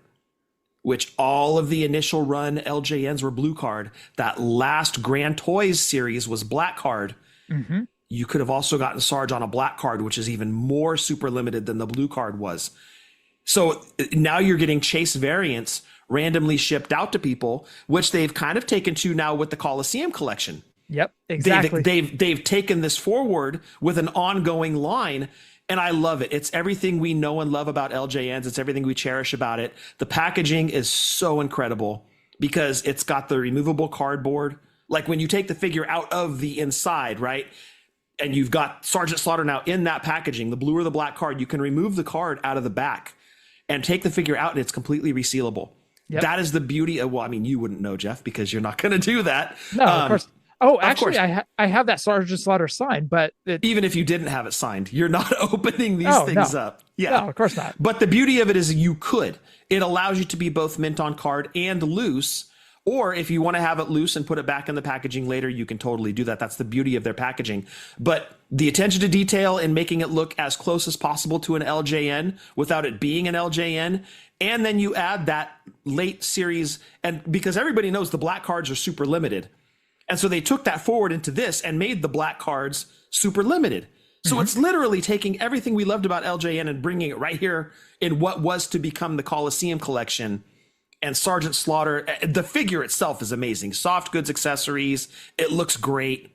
[SPEAKER 1] Which all of the initial run LJNs were blue card. That last Grand Toys series was black card.
[SPEAKER 2] Mm-hmm.
[SPEAKER 1] You could have also gotten Sarge on a black card, which is even more super limited than the blue card was. So now you're getting chase variants randomly shipped out to people, which they've kind of taken to now with the Coliseum collection.
[SPEAKER 2] Yep, exactly.
[SPEAKER 1] They've taken this forward with an ongoing line, and I love it. It's everything we know and love about LJNs. It's everything we cherish about it. The packaging is so incredible because it's got the removable cardboard. Like when you take the figure out of the inside, right? And you've got Sergeant Slaughter now in that packaging, the blue or the black card, you can remove the card out of the back and take the figure out, and it's completely resealable. Yep. That is the beauty of, well, I mean, you wouldn't know, Jeff, because you're not going to do that.
[SPEAKER 2] No, of course. Oh, actually,
[SPEAKER 1] course.
[SPEAKER 2] I have that Sergeant Slaughter signed, but
[SPEAKER 1] even if you didn't have it signed, you're not opening these things up. Yeah,
[SPEAKER 2] no, of course not.
[SPEAKER 1] But the beauty of it is you could. It allows you to be both mint on card and loose. Or if you want to have it loose and put it back in the packaging later, you can totally do that. That's the beauty of their packaging. But the attention to detail and making it look as close as possible to an LJN without it being an LJN. And then you add that late series, and because everybody knows the black cards are super limited. And so they took that forward into this and made the black cards super limited. So it's literally taking everything we loved about LJN and bringing it right here in what was to become the Coliseum collection. And Sergeant Slaughter, the figure itself is amazing. Soft goods accessories. It looks great.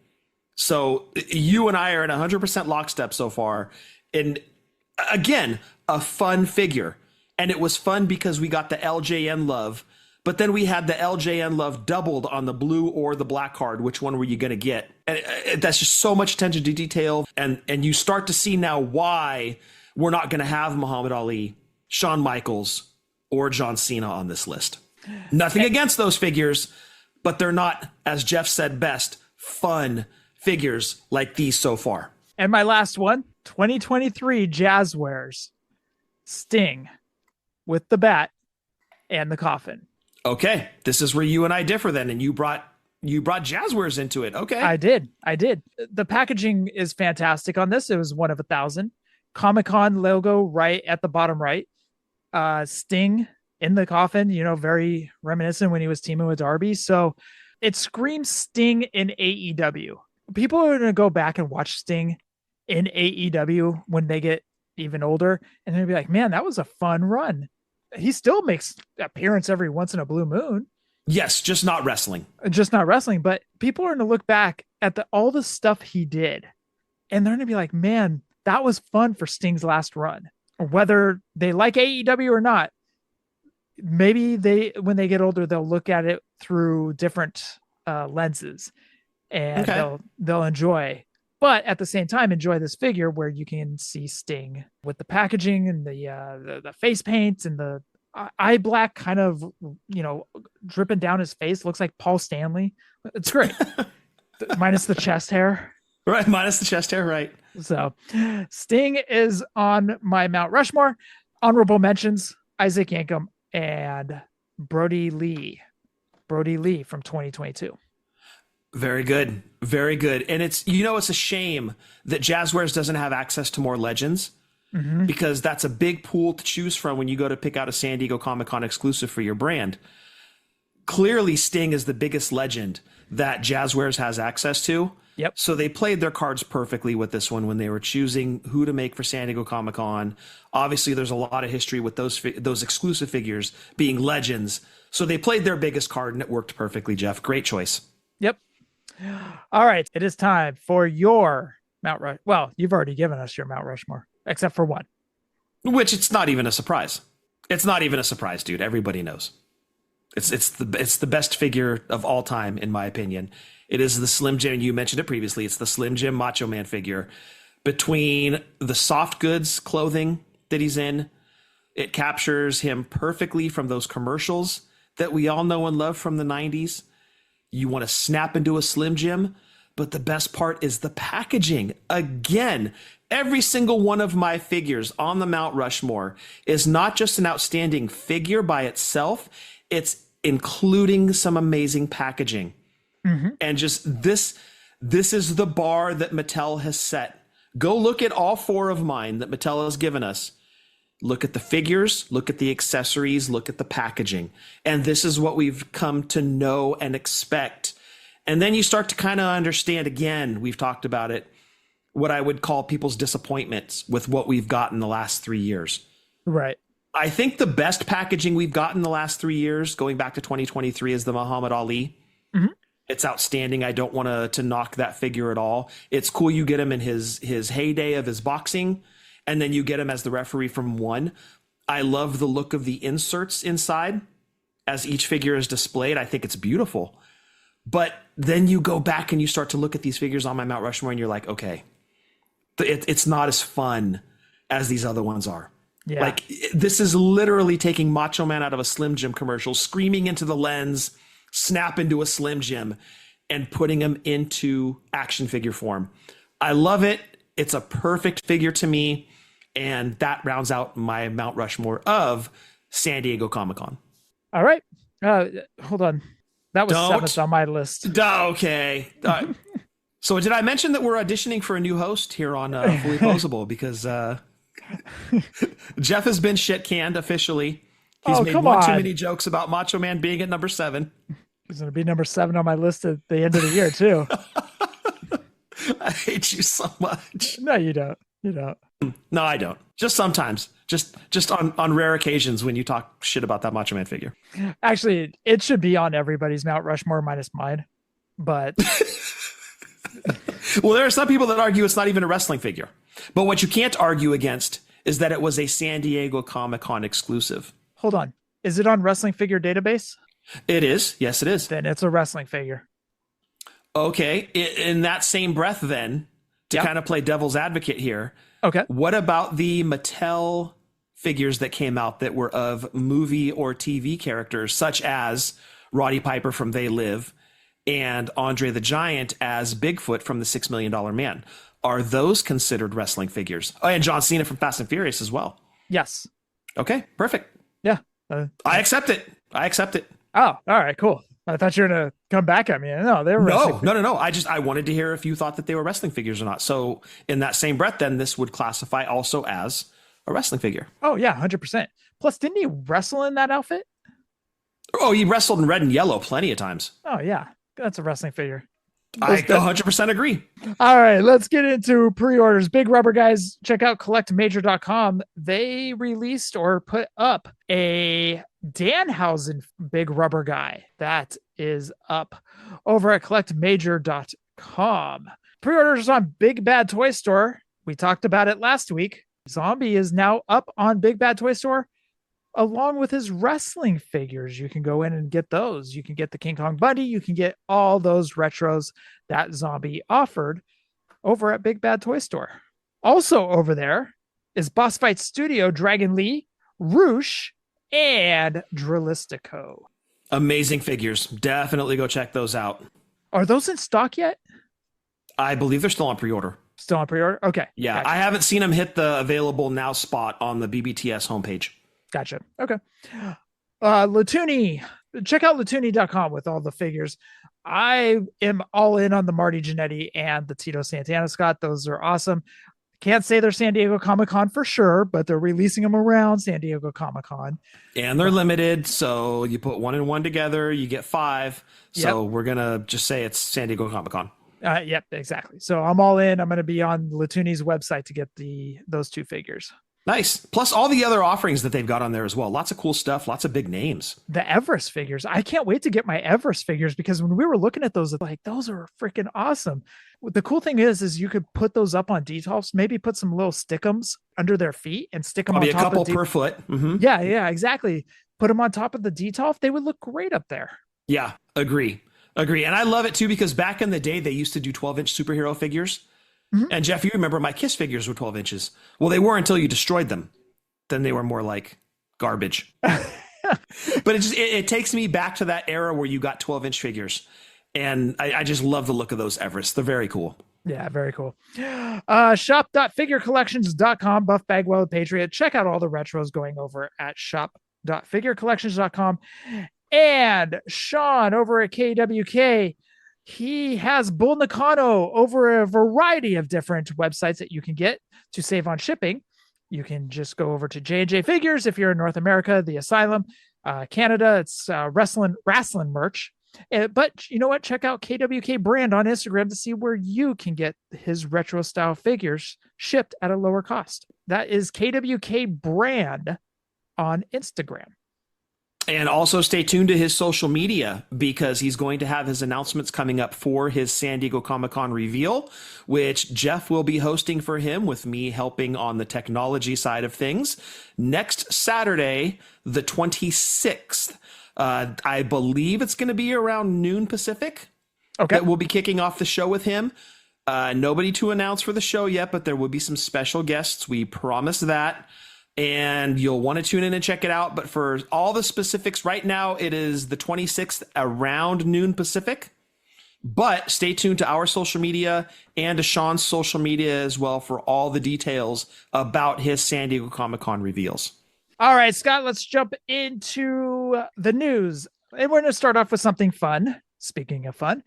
[SPEAKER 1] So you and I are in 100% lockstep so far. And again, a fun figure. And it was fun because we got the LJN love, but then we had the LJN love doubled on the blue or the black card. Which one were you going to get? And that's just so much attention to detail. And you start to see now why we're not going to have Muhammad Ali, Shawn Michaels, or John Cena on this list. Nothing against those figures, but they're not, as Jeff said best, fun figures like these so far.
[SPEAKER 2] And my last one, 2023 Jazwares, Sting with the bat and the coffin.
[SPEAKER 1] Okay, this is where you and I differ then, and you brought Jazwares into it. Okay.
[SPEAKER 2] I did. The packaging is fantastic on this. It was 1 of 1,000. Comic-Con logo right at the bottom right. Sting in the coffin, very reminiscent when he was teaming with Darby. So it screams Sting in AEW. People are going to go back and watch Sting in AEW when they get even older, and they'll be like, man, that was a fun run. He still makes appearance every once in a blue moon.
[SPEAKER 1] Yes, just not wrestling.
[SPEAKER 2] But people are going to look back at all the stuff he did, and they're going to be like, man, that was fun for Sting's last run. Whether they like AEW or not, maybe when they get older, they'll look at it through different lenses, and they'll enjoy. But at the same time, enjoy this figure where you can see Sting with the packaging and the face paint and the eye black kind of, dripping down his face. Looks like Paul Stanley. It's great. Minus the chest hair.
[SPEAKER 1] Right, minus the chest hair, right.
[SPEAKER 2] So Sting is on my Mount Rushmore. Honorable mentions, Isaac Yankem and Brody Lee from 2022.
[SPEAKER 1] Very good. Very good. And it's a shame that Jazwares doesn't have access to more legends, because that's a big pool to choose from when you go to pick out a San Diego Comic-Con exclusive for your brand. Clearly, Sting is the biggest legend that Jazwares has access to.
[SPEAKER 2] Yep.
[SPEAKER 1] So they played their cards perfectly with this one when they were choosing who to make for San Diego Comic-Con. Obviously, there's a lot of history with those exclusive figures being legends. So they played their biggest card, and it worked perfectly, Jeff. Great choice.
[SPEAKER 2] Yep. All right. It is time for your Mount Rushmore. Well, you've already given us your Mount Rushmore, except for one.
[SPEAKER 1] Which it's not even a surprise. It's not even a surprise, dude. Everybody knows. It's the best figure of all time, in my opinion. It is the Slim Jim. You mentioned it previously. It's the Slim Jim Macho Man figure. Between the soft goods clothing that he's in, it captures him perfectly from those commercials that we all know and love from the 90s. You want to snap into a Slim Jim. But the best part is the packaging. Again, every single one of my figures on the Mount Rushmore is not just an outstanding figure by itself, it's including some amazing packaging. And just this is the bar that Mattel has set. Go look at all 4 of mine that Mattel has given us. Look at the figures, look at the accessories, look at the packaging. And this is what we've come to know and expect. And then you start to kind of understand, again, we've talked about it, what I would call people's disappointments with what we've gotten the last 3 years.
[SPEAKER 2] Right.
[SPEAKER 1] I think the best packaging we've gotten the last 3 years, going back to 2023, is the Muhammad Ali. It's outstanding. I don't want to knock that figure at all. It's cool you get him in his heyday of his boxing, and then you get him as the referee from one. I love the look of the inserts inside as each figure is displayed. I think it's beautiful. But then you go back and you start to look at these figures on my Mount Rushmore and you're like, okay, it's not as fun as these other ones are.
[SPEAKER 2] Yeah.
[SPEAKER 1] Like, this is literally taking Macho Man out of a Slim Jim commercial, screaming into the lens, snap into a Slim Jim, and putting him into action figure form. I love it. It's a perfect figure to me. And that rounds out my Mount Rushmore of San Diego Comic-Con.
[SPEAKER 2] All right. Hold on. That was
[SPEAKER 1] Don't.
[SPEAKER 2] 7th on my list.
[SPEAKER 1] Okay. So did I mention that we're auditioning for a new host here on Fullyposeable? Because Jeff has been shit canned officially. He's made one too many jokes about Macho Man being at number 7.
[SPEAKER 2] He's going to be number 7 on my list at the end of the year, too.
[SPEAKER 1] I hate you so much.
[SPEAKER 2] No, you don't. You don't.
[SPEAKER 1] No, I don't. Just sometimes. Just on rare occasions when you talk shit about that Macho Man figure.
[SPEAKER 2] Actually, it should be on everybody's Mount Rushmore minus mine. But
[SPEAKER 1] well, there are some people that argue it's not even a wrestling figure. But what you can't argue against is that it was a San Diego Comic-Con exclusive.
[SPEAKER 2] Hold on. Is it on Wrestling Figure Database?
[SPEAKER 1] It is. Yes, it is.
[SPEAKER 2] Then it's a wrestling figure.
[SPEAKER 1] Okay. In that same breath, then, to kind of play devil's advocate here.
[SPEAKER 2] Okay.
[SPEAKER 1] What about the Mattel figures that came out that were of movie or TV characters, such as Roddy Piper from They Live and Andre the Giant as Bigfoot from the $6 Million Man? Are those considered wrestling figures? Oh, and John Cena from Fast and Furious as well.
[SPEAKER 2] Yes.
[SPEAKER 1] Okay, perfect.
[SPEAKER 2] Yeah.
[SPEAKER 1] I accept it. I accept it.
[SPEAKER 2] Oh, all right, cool. I thought you were going to come back at me. No, they were wrestling figures.
[SPEAKER 1] No. I wanted to hear if you thought that they were wrestling figures or not. So in that same breath, then this would classify also as a wrestling figure.
[SPEAKER 2] Oh, yeah, 100%. Plus, didn't he wrestle in that outfit?
[SPEAKER 1] Oh, he wrestled in red and yellow plenty of times.
[SPEAKER 2] Oh, yeah. That's a wrestling figure.
[SPEAKER 1] I 100% agree.
[SPEAKER 2] All right, let's get into pre-orders. Big Rubber guys, check out collectmajor.com. They released or put up a Danhausen Big Rubber guy that is up over at collectmajor.com. Pre-orders on Big Bad Toy Store. We talked about it last week. Zombie is now up on Big Bad Toy Store along with his wrestling figures. You can go in and get those. You can get the King Kong Bundy. You can get all those retros that Zombie offered over at Big Bad Toy Store. Also over there is Boss Fight Studio, Dragon Lee, Roosh, and Drillistico.
[SPEAKER 1] Amazing figures. Definitely go check those out.
[SPEAKER 2] Are those in stock yet?
[SPEAKER 1] I believe they're still on pre-order.
[SPEAKER 2] Still on pre-order? Okay.
[SPEAKER 1] Yeah,
[SPEAKER 2] gotcha.
[SPEAKER 1] I haven't seen them hit the available now spot on the BBTS homepage.
[SPEAKER 2] Gotcha. Okay. Toonie. Check out Toonie.com with all the figures. I am all in on the Marty Jannetty and the Tito Santana Scott. Those are awesome. Can't say they're San Diego Comic-Con for sure, but they're releasing them around San Diego Comic-Con.
[SPEAKER 1] And they're limited, so you put 1 and 1 together, you get 5. So we're going to just say it's San Diego Comic-Con.
[SPEAKER 2] Yep, exactly. So I'm all in. I'm going to be on Toonie's website to get those 2 figures.
[SPEAKER 1] Nice. Plus all the other offerings that they've got on there as well. Lots of cool stuff. Lots of big names.
[SPEAKER 2] The Everest figures. I can't wait to get my Everest figures because when we were looking at those, like, those are freaking awesome. The cool thing is you could put those up on detolfs, maybe put some little stickums under their feet and stick them on top of
[SPEAKER 1] a couple per foot. Mm-hmm.
[SPEAKER 2] Yeah, exactly. Put them on top of the detolf. They would look great up there.
[SPEAKER 1] Yeah, agree. And I love it too, because back in the day, they used to do 12-inch superhero figures. Mm-hmm. And Jeff, you remember my Kiss figures were 12 inches. Well, they were until you destroyed them. Then they were more like garbage. But it takes me back to that era where you got 12-inch figures. And I just love the look of those Everests. They're very cool.
[SPEAKER 2] Yeah, very cool. Shop.figurecollections.com, Buff, Bagwell, Patriot. Check out all the retros going over at shop.figurecollections.com. And Sean over at KWK, he has Bull Nakano over a variety of different websites that you can get to save on shipping. You can just go over to J&J Figures if you're in North America, the Asylum, Canada, it's wrestling merch. But you know what? Check out KWK Brand on Instagram to see where you can get his retro style figures shipped at a lower cost. That is KWK Brand on Instagram.
[SPEAKER 1] And also stay tuned to his social media because he's going to have his announcements coming up for his San Diego Comic-Con reveal, which Jeff will be hosting for him with me helping on the technology side of things. Next Saturday, the 26th. I believe it's going to be around noon Pacific.
[SPEAKER 2] Okay.
[SPEAKER 1] That we'll be kicking off the show with him. Nobody to announce for the show yet, but there will be some special guests. We promise that. And you'll want to tune in and check it out. But for all the specifics right now, it is the 26th around noon Pacific. But stay tuned to our social media and to Sean's social media as well for all the details about his San Diego Comic-Con reveals.
[SPEAKER 2] All right, Scott, let's jump into the news. And we're going to start off with something fun. Speaking of fun,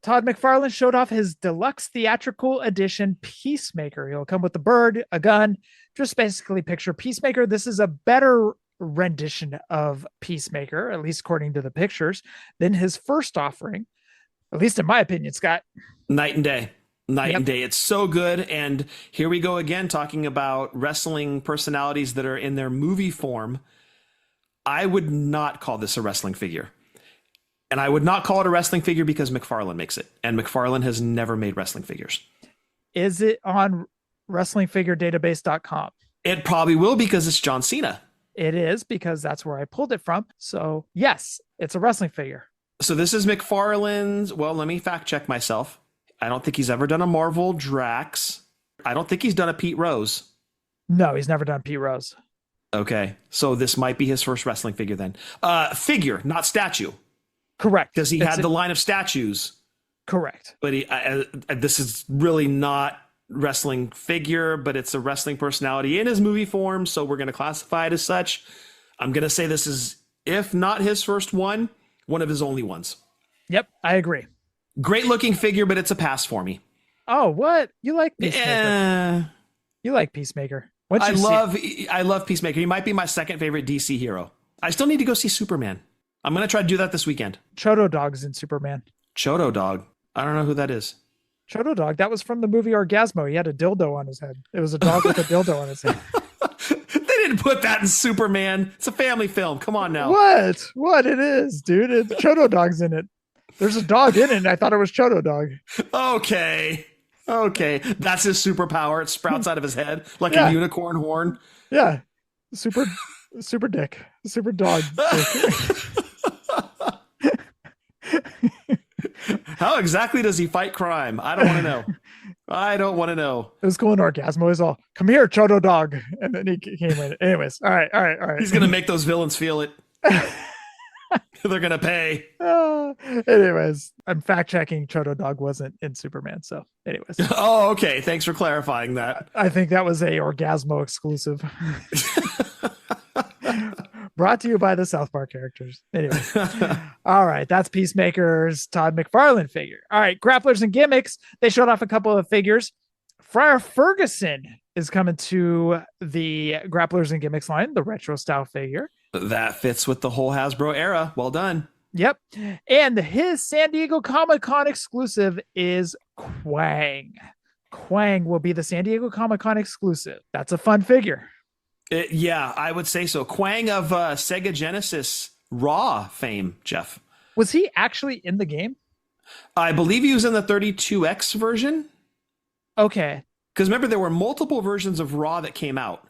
[SPEAKER 2] Todd McFarlane showed off his deluxe theatrical edition Peacemaker. He'll come with a bird, a gun, just basically picture Peacemaker. This is a better rendition of Peacemaker, at least according to the pictures, than his first offering, at least in my opinion, Scott.
[SPEAKER 1] Night and day. Night and day. It's so good. And here we go again, talking about wrestling personalities that are in their movie form. I would not call this a wrestling figure. And I would not call it a wrestling figure because McFarlane makes it. And McFarlane has never made wrestling figures.
[SPEAKER 2] Is it on wrestlingfiguredatabase.com?
[SPEAKER 1] It probably will because it's John Cena.
[SPEAKER 2] It is because that's where I pulled it from. So yes, it's a wrestling figure.
[SPEAKER 1] So this is McFarlane's. Well, let me fact check myself. I don't think he's ever done a Marvel Drax. I don't think he's done a Pete Rose.
[SPEAKER 2] No, he's never done Pete Rose.
[SPEAKER 1] Okay. So this might be his first wrestling figure then. Figure, not statue.
[SPEAKER 2] Correct.
[SPEAKER 1] Because he had the line of statues.
[SPEAKER 2] Correct.
[SPEAKER 1] But this is really not wrestling figure, but it's a wrestling personality in his movie form. So we're going to classify it as such. I'm going to say this is, if not his first one of his only ones.
[SPEAKER 2] Yep, I agree.
[SPEAKER 1] Great looking figure, but it's a pass for me.
[SPEAKER 2] Oh, what? You like Peacemaker? You like Peacemaker.
[SPEAKER 1] I love Peacemaker. He might be my second favorite DC hero. I still need to go see Superman. I'm going to try to do that this weekend.
[SPEAKER 2] Chodo Dog's in Superman.
[SPEAKER 1] Chodo Dog. I don't know who that is.
[SPEAKER 2] Chodo Dog. That was from the movie Orgasmo. He had a dildo on his head. It was a dog with a dildo on his head.
[SPEAKER 1] They didn't put that in Superman. It's a family film. Come on now.
[SPEAKER 2] What? It is, dude. Chodo Dog's in it. There's a dog in it, and I thought it was Chodo Dog.
[SPEAKER 1] Okay. That's his superpower. It sprouts out of his head like a unicorn horn.
[SPEAKER 2] Yeah. Super dick. Super dog dick.
[SPEAKER 1] How exactly does he fight crime? I don't want to know.
[SPEAKER 2] It was cool in Orgasmo. He's all, come here, Chodo Dog. And then he came in. Anyways. All right.
[SPEAKER 1] He's going to make those villains feel it. They're going to pay.
[SPEAKER 2] Anyways, I'm fact checking. Chodo Dog wasn't in Superman. So anyways.
[SPEAKER 1] Oh, okay. Thanks for clarifying that.
[SPEAKER 2] I think that was a Orgasmo exclusive. Brought to you by the South Park characters. Anyway. All right. That's Peacemaker's Todd McFarlane figure. All right. Grapplers and Gimmicks. They showed off a couple of figures. Friar Ferguson is coming to the Grapplers and Gimmicks line, the retro style figure.
[SPEAKER 1] That fits with the whole Hasbro era. Well done.
[SPEAKER 2] Yep. And his San Diego Comic-Con exclusive is Quang. Quang will be the San Diego Comic-Con exclusive. That's a fun figure.
[SPEAKER 1] Yeah, I would say so. Quang of Sega Genesis Raw fame, Jeff.
[SPEAKER 2] Was he actually in the game?
[SPEAKER 1] I believe he was in the 32X version.
[SPEAKER 2] Okay.
[SPEAKER 1] Because remember, there were multiple versions of Raw that came out.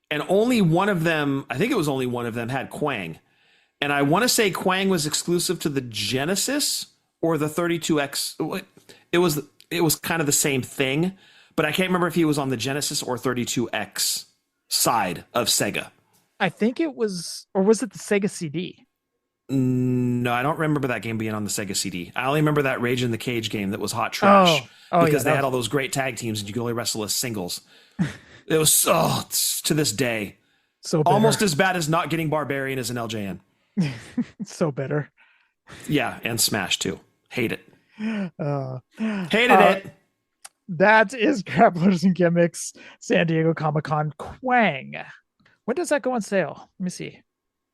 [SPEAKER 1] And only one of them, I think it was only one of them, had Quang. And I want to say Quang was exclusive to the Genesis or the 32X. It was kind of the same thing, but I can't remember if he was on the Genesis or 32X side of Sega.
[SPEAKER 2] I think it was, or was it the Sega CD?
[SPEAKER 1] No, I don't remember that game being on the Sega CD. I only remember that Rage in the Cage game that was hot trash because they had all those great tag teams and you could only wrestle as singles. It was to this day
[SPEAKER 2] So bitter.
[SPEAKER 1] almost as bad as not getting Barbarian as an LJN.
[SPEAKER 2] So bitter.
[SPEAKER 1] Yeah, and Smash too. Hate it.
[SPEAKER 2] Hated
[SPEAKER 1] it.
[SPEAKER 2] That is Grapplers and Gimmicks San Diego Comic-Con Quang. When does that go on sale? Let me see.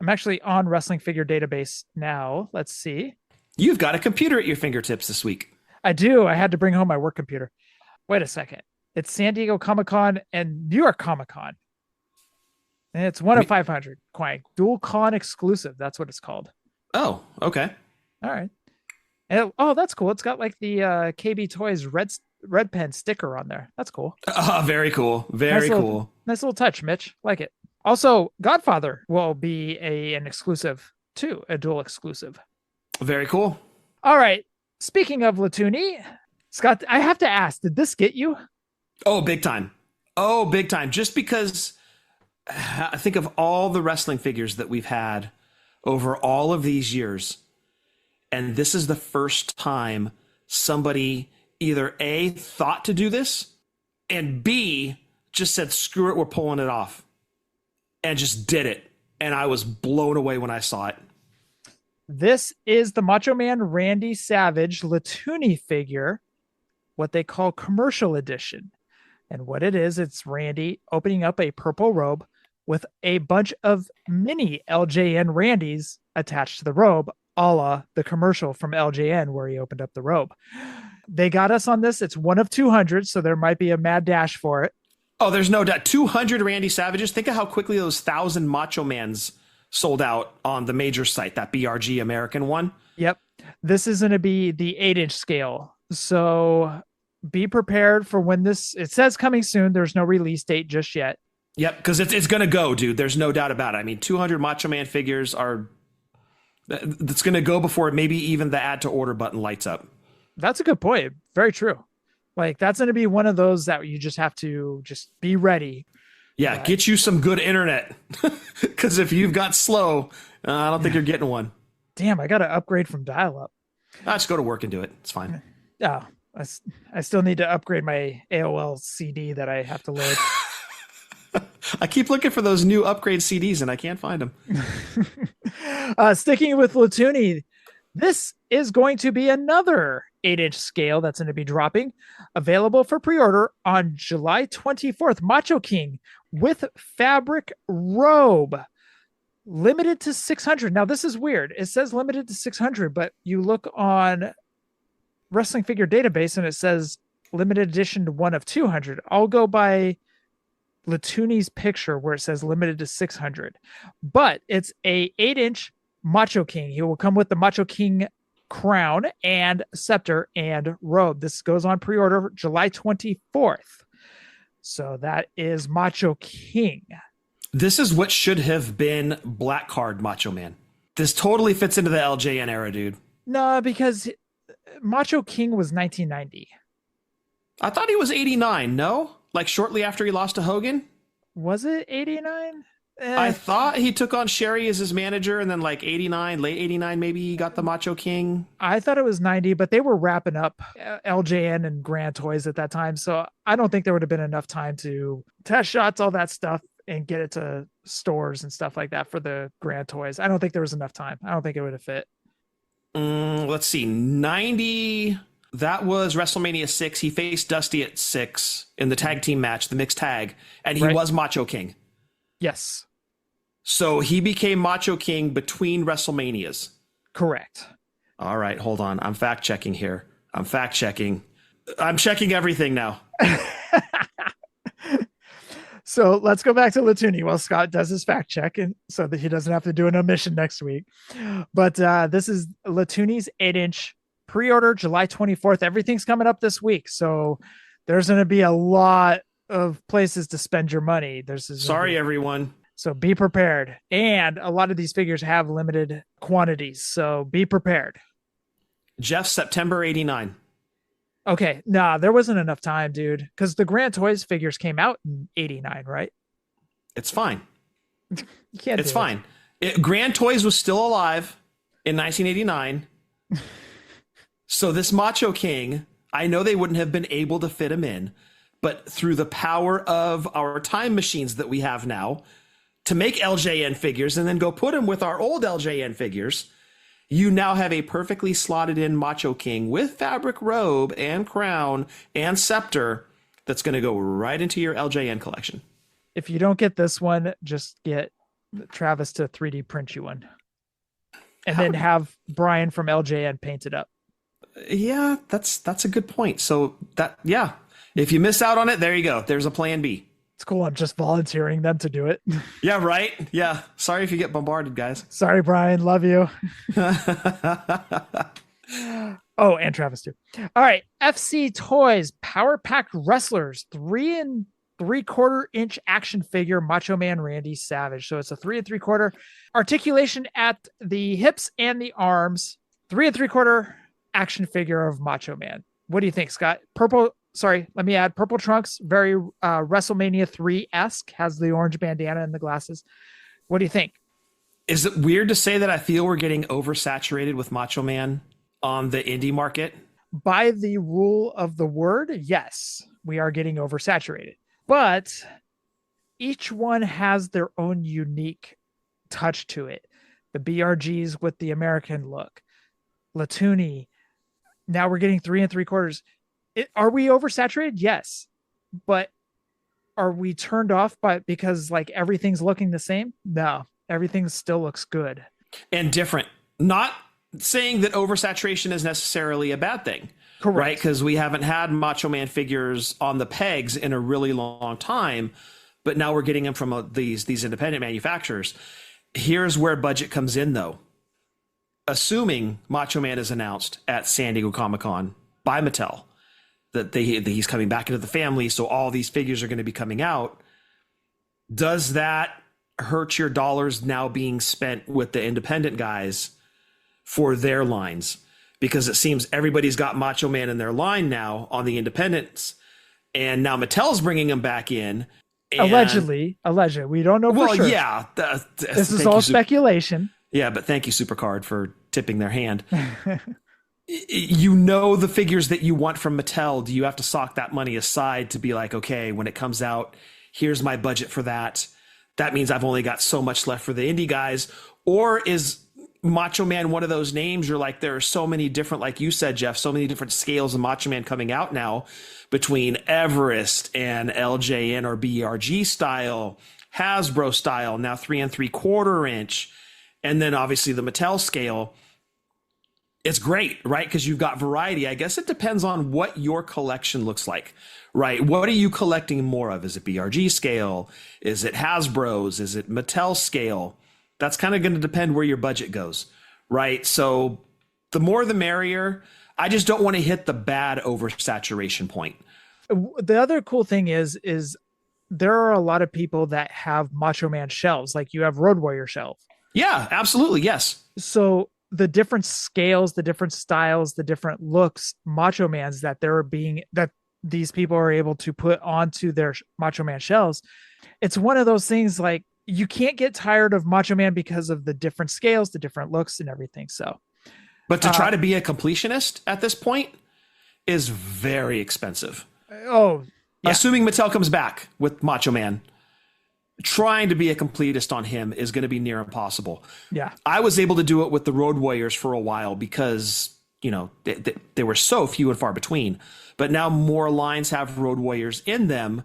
[SPEAKER 2] I'm actually on Wrestling Figure Database now. Let's see.
[SPEAKER 1] You've got a computer at your fingertips this week.
[SPEAKER 2] I do. I had to bring home my work computer. Wait a second. It's San Diego Comic-Con and New York Comic-Con. And it's one of 500. Quang. Dual Con exclusive. That's what it's called.
[SPEAKER 1] Oh, okay.
[SPEAKER 2] All right. And that's cool. It's got like the KB Toys red pen sticker on there. That's cool.
[SPEAKER 1] Very cool. Very cool.
[SPEAKER 2] Nice little touch, Mitch. Like it. Also, Godfather will be an exclusive too, a dual exclusive.
[SPEAKER 1] Very cool.
[SPEAKER 2] All right. Speaking of Toonie, Scott, I have to ask, did this get you?
[SPEAKER 1] Oh, big time. Oh, big time. Just because I think of all the wrestling figures that we've had over all of these years, and this is the first time somebody either A, thought to do this, and B, just said, screw it, we're pulling it off. And just did it. And I was blown away when I saw it.
[SPEAKER 2] This is the Macho Man Randy Savage Toonie figure, what they call commercial edition. And what it is, it's Randy opening up a purple robe with a bunch of mini LJN Randys attached to the robe, a la the commercial from LJN where he opened up the robe. They got us on this. It's one of 200, so there might be a mad dash for it.
[SPEAKER 1] Oh, there's no doubt. 200 Randy Savages. Think of how quickly those 1,000 Macho Mans sold out on the major site, that BRG American one.
[SPEAKER 2] Yep. This is going to be the 8-inch scale. So be prepared for when it says coming soon. There's no release date just yet.
[SPEAKER 1] Yep, because it's going to go, dude. There's no doubt about it. I mean, 200 Macho Man figures it's going to go before maybe even the add to order button lights up.
[SPEAKER 2] That's a good point. Very true. Like, that's going to be one of those that you just have to just be ready.
[SPEAKER 1] Yeah, get you some good internet. Because if you've got slow, I don't think you're getting one.
[SPEAKER 2] Damn, I got to upgrade from dial-up.
[SPEAKER 1] I'll just go to work and do it. It's fine.
[SPEAKER 2] Yeah, I still need to upgrade my AOL CD that I have to load.
[SPEAKER 1] I keep looking for those new upgrade CDs and I can't find them.
[SPEAKER 2] Sticking with Toonie, this is going to be another 8-inch scale that's going to be dropping, available for pre-order on July 24th. Macho King with fabric robe, limited to 600. Now, this is weird. It says limited to 600, but you look on Wrestling Figure Database and it says limited edition to one of 200. I'll go by Toonie's picture where it says limited to 600, but it's a 8-inch Macho King. He will come with the Macho King crown and scepter and robe. This goes on pre-order July 24th. So that is Macho King.
[SPEAKER 1] This is what should have been Black Card Macho Man. This totally fits into the LJN era, dude.
[SPEAKER 2] No, because Macho King was 1990.
[SPEAKER 1] I thought he was 89, no? Like shortly after he lost to Hogan?
[SPEAKER 2] Was it 89?
[SPEAKER 1] I thought he took on Sherry as his manager, and then like 89, late 89, maybe he got the Macho King.
[SPEAKER 2] I thought it was 90, but they were wrapping up LJN and Grand Toys at that time. So I don't think there would have been enough time to test shots, all that stuff, and get it to stores and stuff like that for the Grand Toys. I don't think there was enough time. I don't think it would have fit.
[SPEAKER 1] Let's see, 90... That was WrestleMania 6. He faced Dusty at 6 in the tag team match, the mixed tag, and he was Macho King.
[SPEAKER 2] Yes.
[SPEAKER 1] So he became Macho King between WrestleManias.
[SPEAKER 2] Correct.
[SPEAKER 1] All right, hold on. I'm fact checking here. I'm checking everything now.
[SPEAKER 2] So let's go back to Toonie while Scott does his fact check, and so that he doesn't have to do an omission next week. But this is Toonie's 8-inch. Pre-order July 24th. Everything's coming up this week. So there's going to be a lot of places to spend your money. Sorry,
[SPEAKER 1] everyone.
[SPEAKER 2] So be prepared. And a lot of these figures have limited quantities. So be prepared.
[SPEAKER 1] Jeff, September 89.
[SPEAKER 2] Okay. Nah, there wasn't enough time, dude. Because the Grand Toys figures came out in 89, right?
[SPEAKER 1] It's fine.
[SPEAKER 2] You can't.
[SPEAKER 1] It's fine. Grand Toys was still alive. in 1989. So this Macho King, I know they wouldn't have been able to fit him in, but through the power of our time machines that we have now to make LJN figures and then go put them with our old LJN figures, you now have a perfectly slotted in Macho King with fabric robe and crown and scepter that's going to go right into your LJN collection.
[SPEAKER 2] If you don't get this one, just get Travis to 3D print you one. And then have Brian from LJN paint it up.
[SPEAKER 1] Yeah, that's a good point. So if you miss out on it, there you go. There's a plan B.
[SPEAKER 2] It's cool. I'm just volunteering them to do it.
[SPEAKER 1] Yeah, right. Yeah. Sorry if you get bombarded, guys.
[SPEAKER 2] Sorry, Brian. Love you. Oh, and Travis too. All right. FC Toys Power Pack Wrestlers 3 3/4 inch action figure Macho Man Randy Savage. So it's a 3 3/4 articulation at the hips and the arms. 3 3/4 action figure of Macho Man. What do you think, Scott? Purple. Sorry, let me add purple trunks. Very Wrestlemania 3-esque. Has the orange bandana and the glasses. What do you think?
[SPEAKER 1] Is it weird to say that I feel we're getting oversaturated with Macho Man on the indie market?
[SPEAKER 2] By the rule of the word, yes, we are getting oversaturated. But each one has their own unique touch to it. The BRGs with the American look. Toonie. Now we're getting 3 3/4. Are we oversaturated? Yes. But are we turned off because like everything's looking the same? No, everything still looks good.
[SPEAKER 1] And different. Not saying that oversaturation is necessarily a bad thing.
[SPEAKER 2] Correct.
[SPEAKER 1] Right? Because we haven't had Macho Man figures on the pegs in a really long time, but now we're getting them from these independent manufacturers. Here's where budget comes in, though. Assuming Macho Man is announced at San Diego Comic-Con by Mattel, that he's coming back into the family, so all these figures are going to be coming out, does that hurt your dollars now being spent with the independent guys for their lines? Because it seems everybody's got Macho Man in their line now on the independents, and now Mattel's bringing him back in.
[SPEAKER 2] Allegedly. We don't know for sure.
[SPEAKER 1] Yeah.
[SPEAKER 2] This is all speculation.
[SPEAKER 1] Yeah, but thank you, Supercard, for tipping their hand. You know the figures that you want from Mattel. Do you have to sock that money aside to be like, okay, when it comes out, here's my budget for that. That means I've only got so much left for the indie guys. Or is Macho Man one of those names you're like, there are so many different, like you said, Jeff, so many different scales of Macho Man coming out now between Everest and LJN or BRG style, Hasbro style, now 3 3/4 inch, and then obviously the Mattel scale. It's great, right? Because you've got variety. I guess it depends on what your collection looks like, right? What are you collecting more of? Is it BRG scale? Is it Hasbro's? Is it Mattel scale? That's kind of going to depend where your budget goes, right? So the more the merrier. I just don't want to hit the bad oversaturation point.
[SPEAKER 2] The other cool thing is there are a lot of people that have Macho Man shelves, like you have Road Warrior shelf.
[SPEAKER 1] Yeah, absolutely. Yes.
[SPEAKER 2] So the different scales, the different styles, the different looks, Macho Mans that these people are able to put onto their Macho Man shelves. It's one of those things like you can't get tired of Macho Man because of the different scales, the different looks and everything. So,
[SPEAKER 1] but to try to be a completionist at this point is very expensive.
[SPEAKER 2] Oh, yeah.
[SPEAKER 1] Assuming Mattel comes back with Macho Man, trying to be a completist on him is going to be near impossible.
[SPEAKER 2] Yeah.
[SPEAKER 1] I was able to do it with the Road Warriors for a while because, you know, they were so few and far between, but now more lines have Road Warriors in them.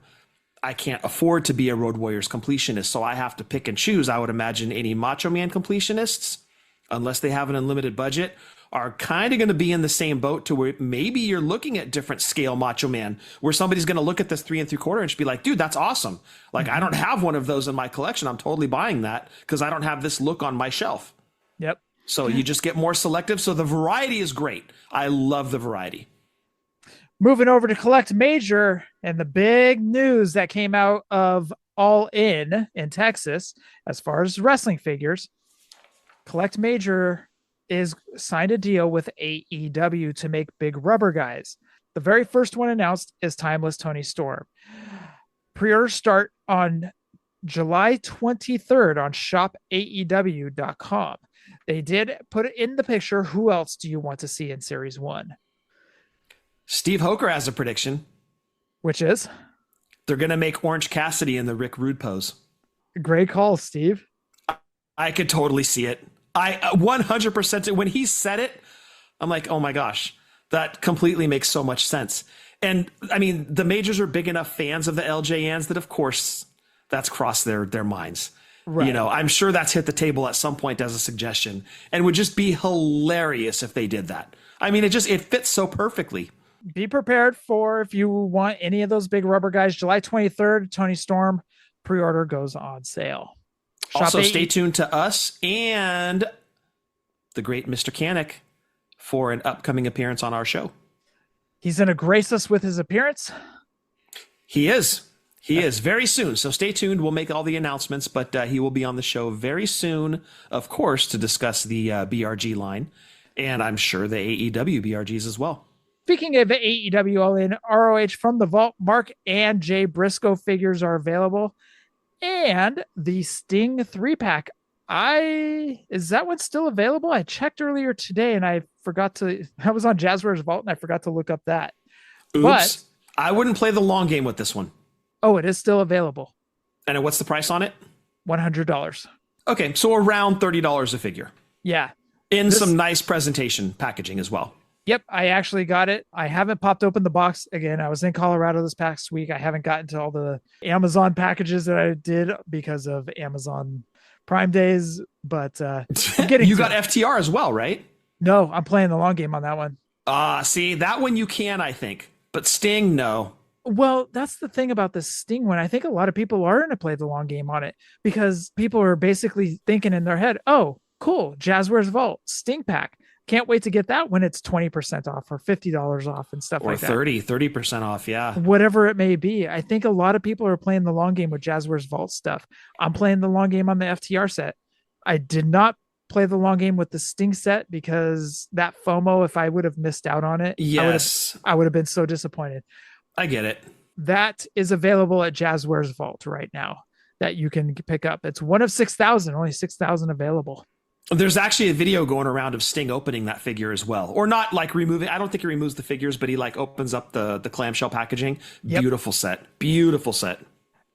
[SPEAKER 1] I can't afford to be a Road Warriors completionist, so I have to pick and choose. I would imagine any Macho Man completionists, unless they have an unlimited budget, are kind of going to be in the same boat to where maybe you're looking at different scale Macho Man, where somebody's going to look at this 3 3/4 inch, be like, dude, that's awesome. Like, I don't have one of those in my collection. I'm totally buying that because I don't have this look on my shelf.
[SPEAKER 2] Yep.
[SPEAKER 1] So you just get more selective. So the variety is great. I love the variety.
[SPEAKER 2] Moving over to Collect Major and the big news that came out of All In Texas, as far as wrestling figures, Collect Major is signed a deal with AEW to make big rubber guys. The very first one announced is Timeless Tony Storm. Pre-orders start on July 23rd on shop.figurecollections.comThe. They did put it in the picture. Who else do you want to see in Series 1?
[SPEAKER 1] Steve Hoker has a prediction.
[SPEAKER 2] Which is?
[SPEAKER 1] They're going to make Orange Cassidy in the Rick Rude pose.
[SPEAKER 2] Great call, Steve.
[SPEAKER 1] I could totally see it. I 100%. When he said it, I'm like, oh my gosh, that completely makes so much sense. And I mean, the majors are big enough fans of the LJNs that, of course, that's crossed their minds. Right. You know, I'm sure that's hit the table at some point as a suggestion, and would just be hilarious if they did that. I mean, it fits so perfectly.
[SPEAKER 2] Be prepared for, if you want any of those big rubber guys, July 23rd, Tony Storm pre-order goes on sale.
[SPEAKER 1] Also, stay tuned to us and the great Mr. Canick for an upcoming appearance on our show.
[SPEAKER 2] He's going to grace us with his appearance.
[SPEAKER 1] He is very soon. So stay tuned. We'll make all the announcements, but he will be on the show very soon, of course, to discuss the BRG line. And I'm sure the AEW BRGs as well.
[SPEAKER 2] Speaking of AEW All In, ROH from the Vault, Mark and Jay Briscoe figures are available. And the Sting 3-pack. Is that one still available? I checked earlier today and I was on Jazwares Vault and I forgot to look up that.
[SPEAKER 1] Oops.
[SPEAKER 2] But
[SPEAKER 1] I wouldn't play the long game with this one.
[SPEAKER 2] Oh, it is still available.
[SPEAKER 1] And what's the price on it?
[SPEAKER 2] $100.
[SPEAKER 1] Okay, so around $30 a figure.
[SPEAKER 2] Yeah.
[SPEAKER 1] In some nice presentation packaging as well.
[SPEAKER 2] Yep, I actually got it. I haven't popped open the box again. I was in Colorado this past week. I haven't gotten to all the Amazon packages that I did because of Amazon Prime days, but I'm getting
[SPEAKER 1] You got FTR as well, right?
[SPEAKER 2] No, I'm playing the long game on that one.
[SPEAKER 1] See, that one you can, I think. But Sting, no.
[SPEAKER 2] Well, that's the thing about the Sting one. I think a lot of people are going to play the long game on it because people are basically thinking in their head, oh, cool, Jazwares Vault, Sting pack. Can't wait to get that when it's 20% off or $50 off and stuff like that.
[SPEAKER 1] Or 30% off, yeah.
[SPEAKER 2] Whatever it may be. I think a lot of people are playing the long game with Jazwares Vault stuff. I'm playing the long game on the FTR set. I did not play the long game with the Sting set because that FOMO, if I would have missed out on it,
[SPEAKER 1] yes,
[SPEAKER 2] I would have been so disappointed.
[SPEAKER 1] I get it.
[SPEAKER 2] That is available at Jazwares Vault right now that you can pick up. It's one of 6,000, only 6,000 available.
[SPEAKER 1] There's actually a video going around of Sting opening that figure as well. Or not like removing, I don't think he removes the figures, but he like opens up the clamshell packaging. Yep. Beautiful set. Beautiful set.